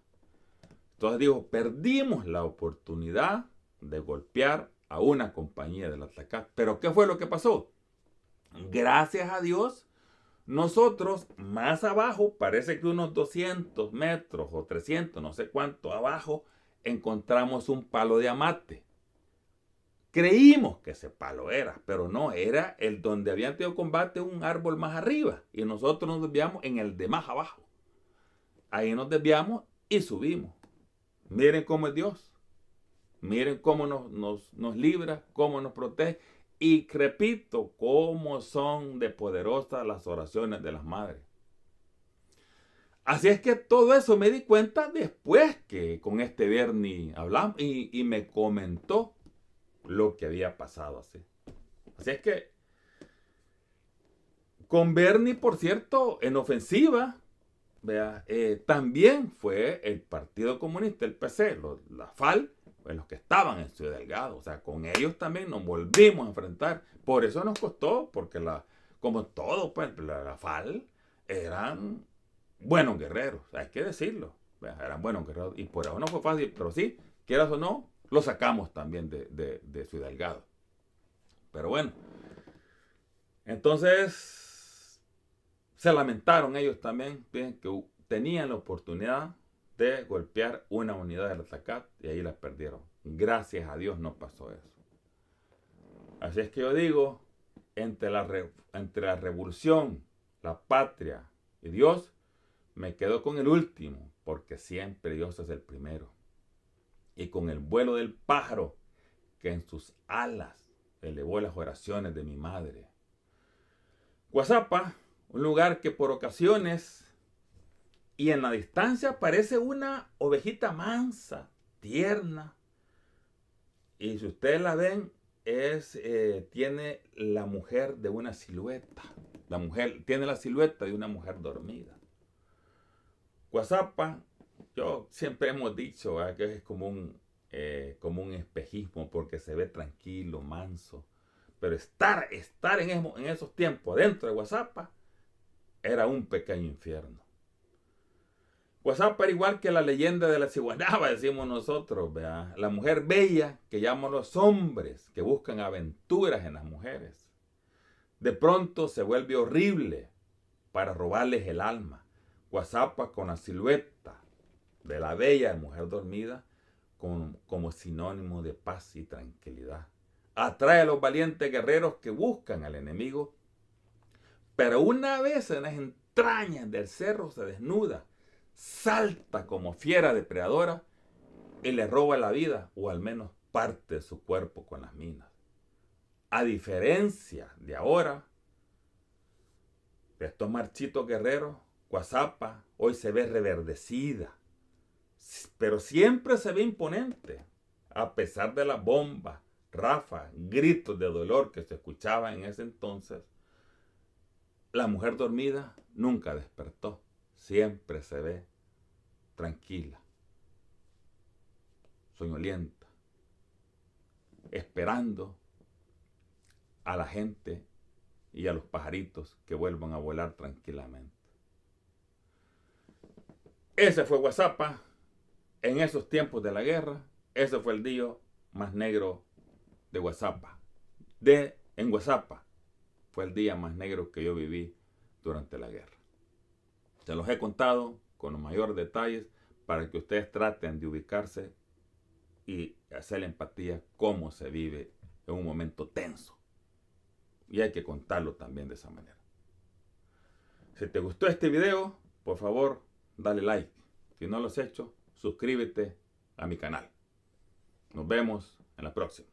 Entonces digo, perdimos la oportunidad de golpear a una compañía del Atlacat. Pero ¿qué fue lo que pasó? Gracias a Dios, nosotros más abajo, parece que unos 200 metros o 300, no sé cuánto abajo, encontramos un palo de Amate. Creímos que ese palo era, pero no, era el donde habían tenido combate un árbol más arriba. Y nosotros nos desviamos en el de más abajo. Ahí nos desviamos y subimos. Miren cómo es Dios. Miren cómo nos libra, cómo nos protege. Y repito, cómo son de poderosas las oraciones de las madres. Así es que todo eso me di cuenta después que con este Bernie hablamos y me comentó lo que había pasado así. Así es que con Bernie, por cierto, en ofensiva, vea, también fue el Partido Comunista, el PC, la FAL, pues, los que estaban en Ciudad Delgado. O sea, con ellos también nos volvimos a enfrentar. Por eso nos costó, porque como todo, pues, la FAL eran buenos guerreros, hay que decirlo. Vea, eran buenos guerreros. Y por eso no fue fácil, pero sí, quieras o no, lo sacamos también de Ciudad Delgado. Pero bueno, entonces se lamentaron ellos también que tenían la oportunidad de golpear una unidad del Atlacat y ahí la perdieron. Gracias a Dios no pasó eso. Así es que yo digo, entre la revolución, la patria y Dios, me quedo con el último, porque siempre Dios es el primero. Y con el vuelo del pájaro, que en sus alas elevó las oraciones de mi madre. Guazapa, un lugar que por ocasiones y en la distancia parece una ovejita mansa, tierna. Y si ustedes la ven, tiene la mujer de una silueta. La mujer tiene la silueta de una mujer dormida. Guazapa, yo siempre hemos dicho que es como un espejismo porque se ve tranquilo, manso. Pero estar en esos tiempos dentro de Guazapa era un pequeño infierno. Guazapa era igual que la leyenda de la ciguanaba, decimos nosotros, ¿verdad? La mujer bella que llaman los hombres que buscan aventuras en las mujeres. De pronto se vuelve horrible para robarles el alma. Guazapa con la silueta de la bella mujer dormida como sinónimo de paz y tranquilidad. Atrae a los valientes guerreros que buscan al enemigo, pero una vez en las entrañas del cerro se desnuda, salta como fiera depredadora y le roba la vida, o al menos parte de su cuerpo con las minas. A diferencia de ahora, de estos marchitos guerreros, Guazapa hoy se ve reverdecida, pero siempre se ve imponente, a pesar de las bombas, ráfagas, gritos de dolor que se escuchaban en ese entonces. La mujer dormida nunca despertó, siempre se ve tranquila, soñolienta, esperando a la gente y a los pajaritos que vuelvan a volar tranquilamente. Ese fue Guazapa en esos tiempos de la guerra. Ese fue el día más negro de Guazapa. En Guazapa fue el día más negro que yo viví durante la guerra. Se los he contado con los mayores detalles para que ustedes traten de ubicarse y hacer la empatía cómo se vive en un momento tenso. Y hay que contarlo también de esa manera. Si te gustó este video, por favor, dale like. Si no lo has hecho, suscríbete a mi canal. Nos vemos en la próxima.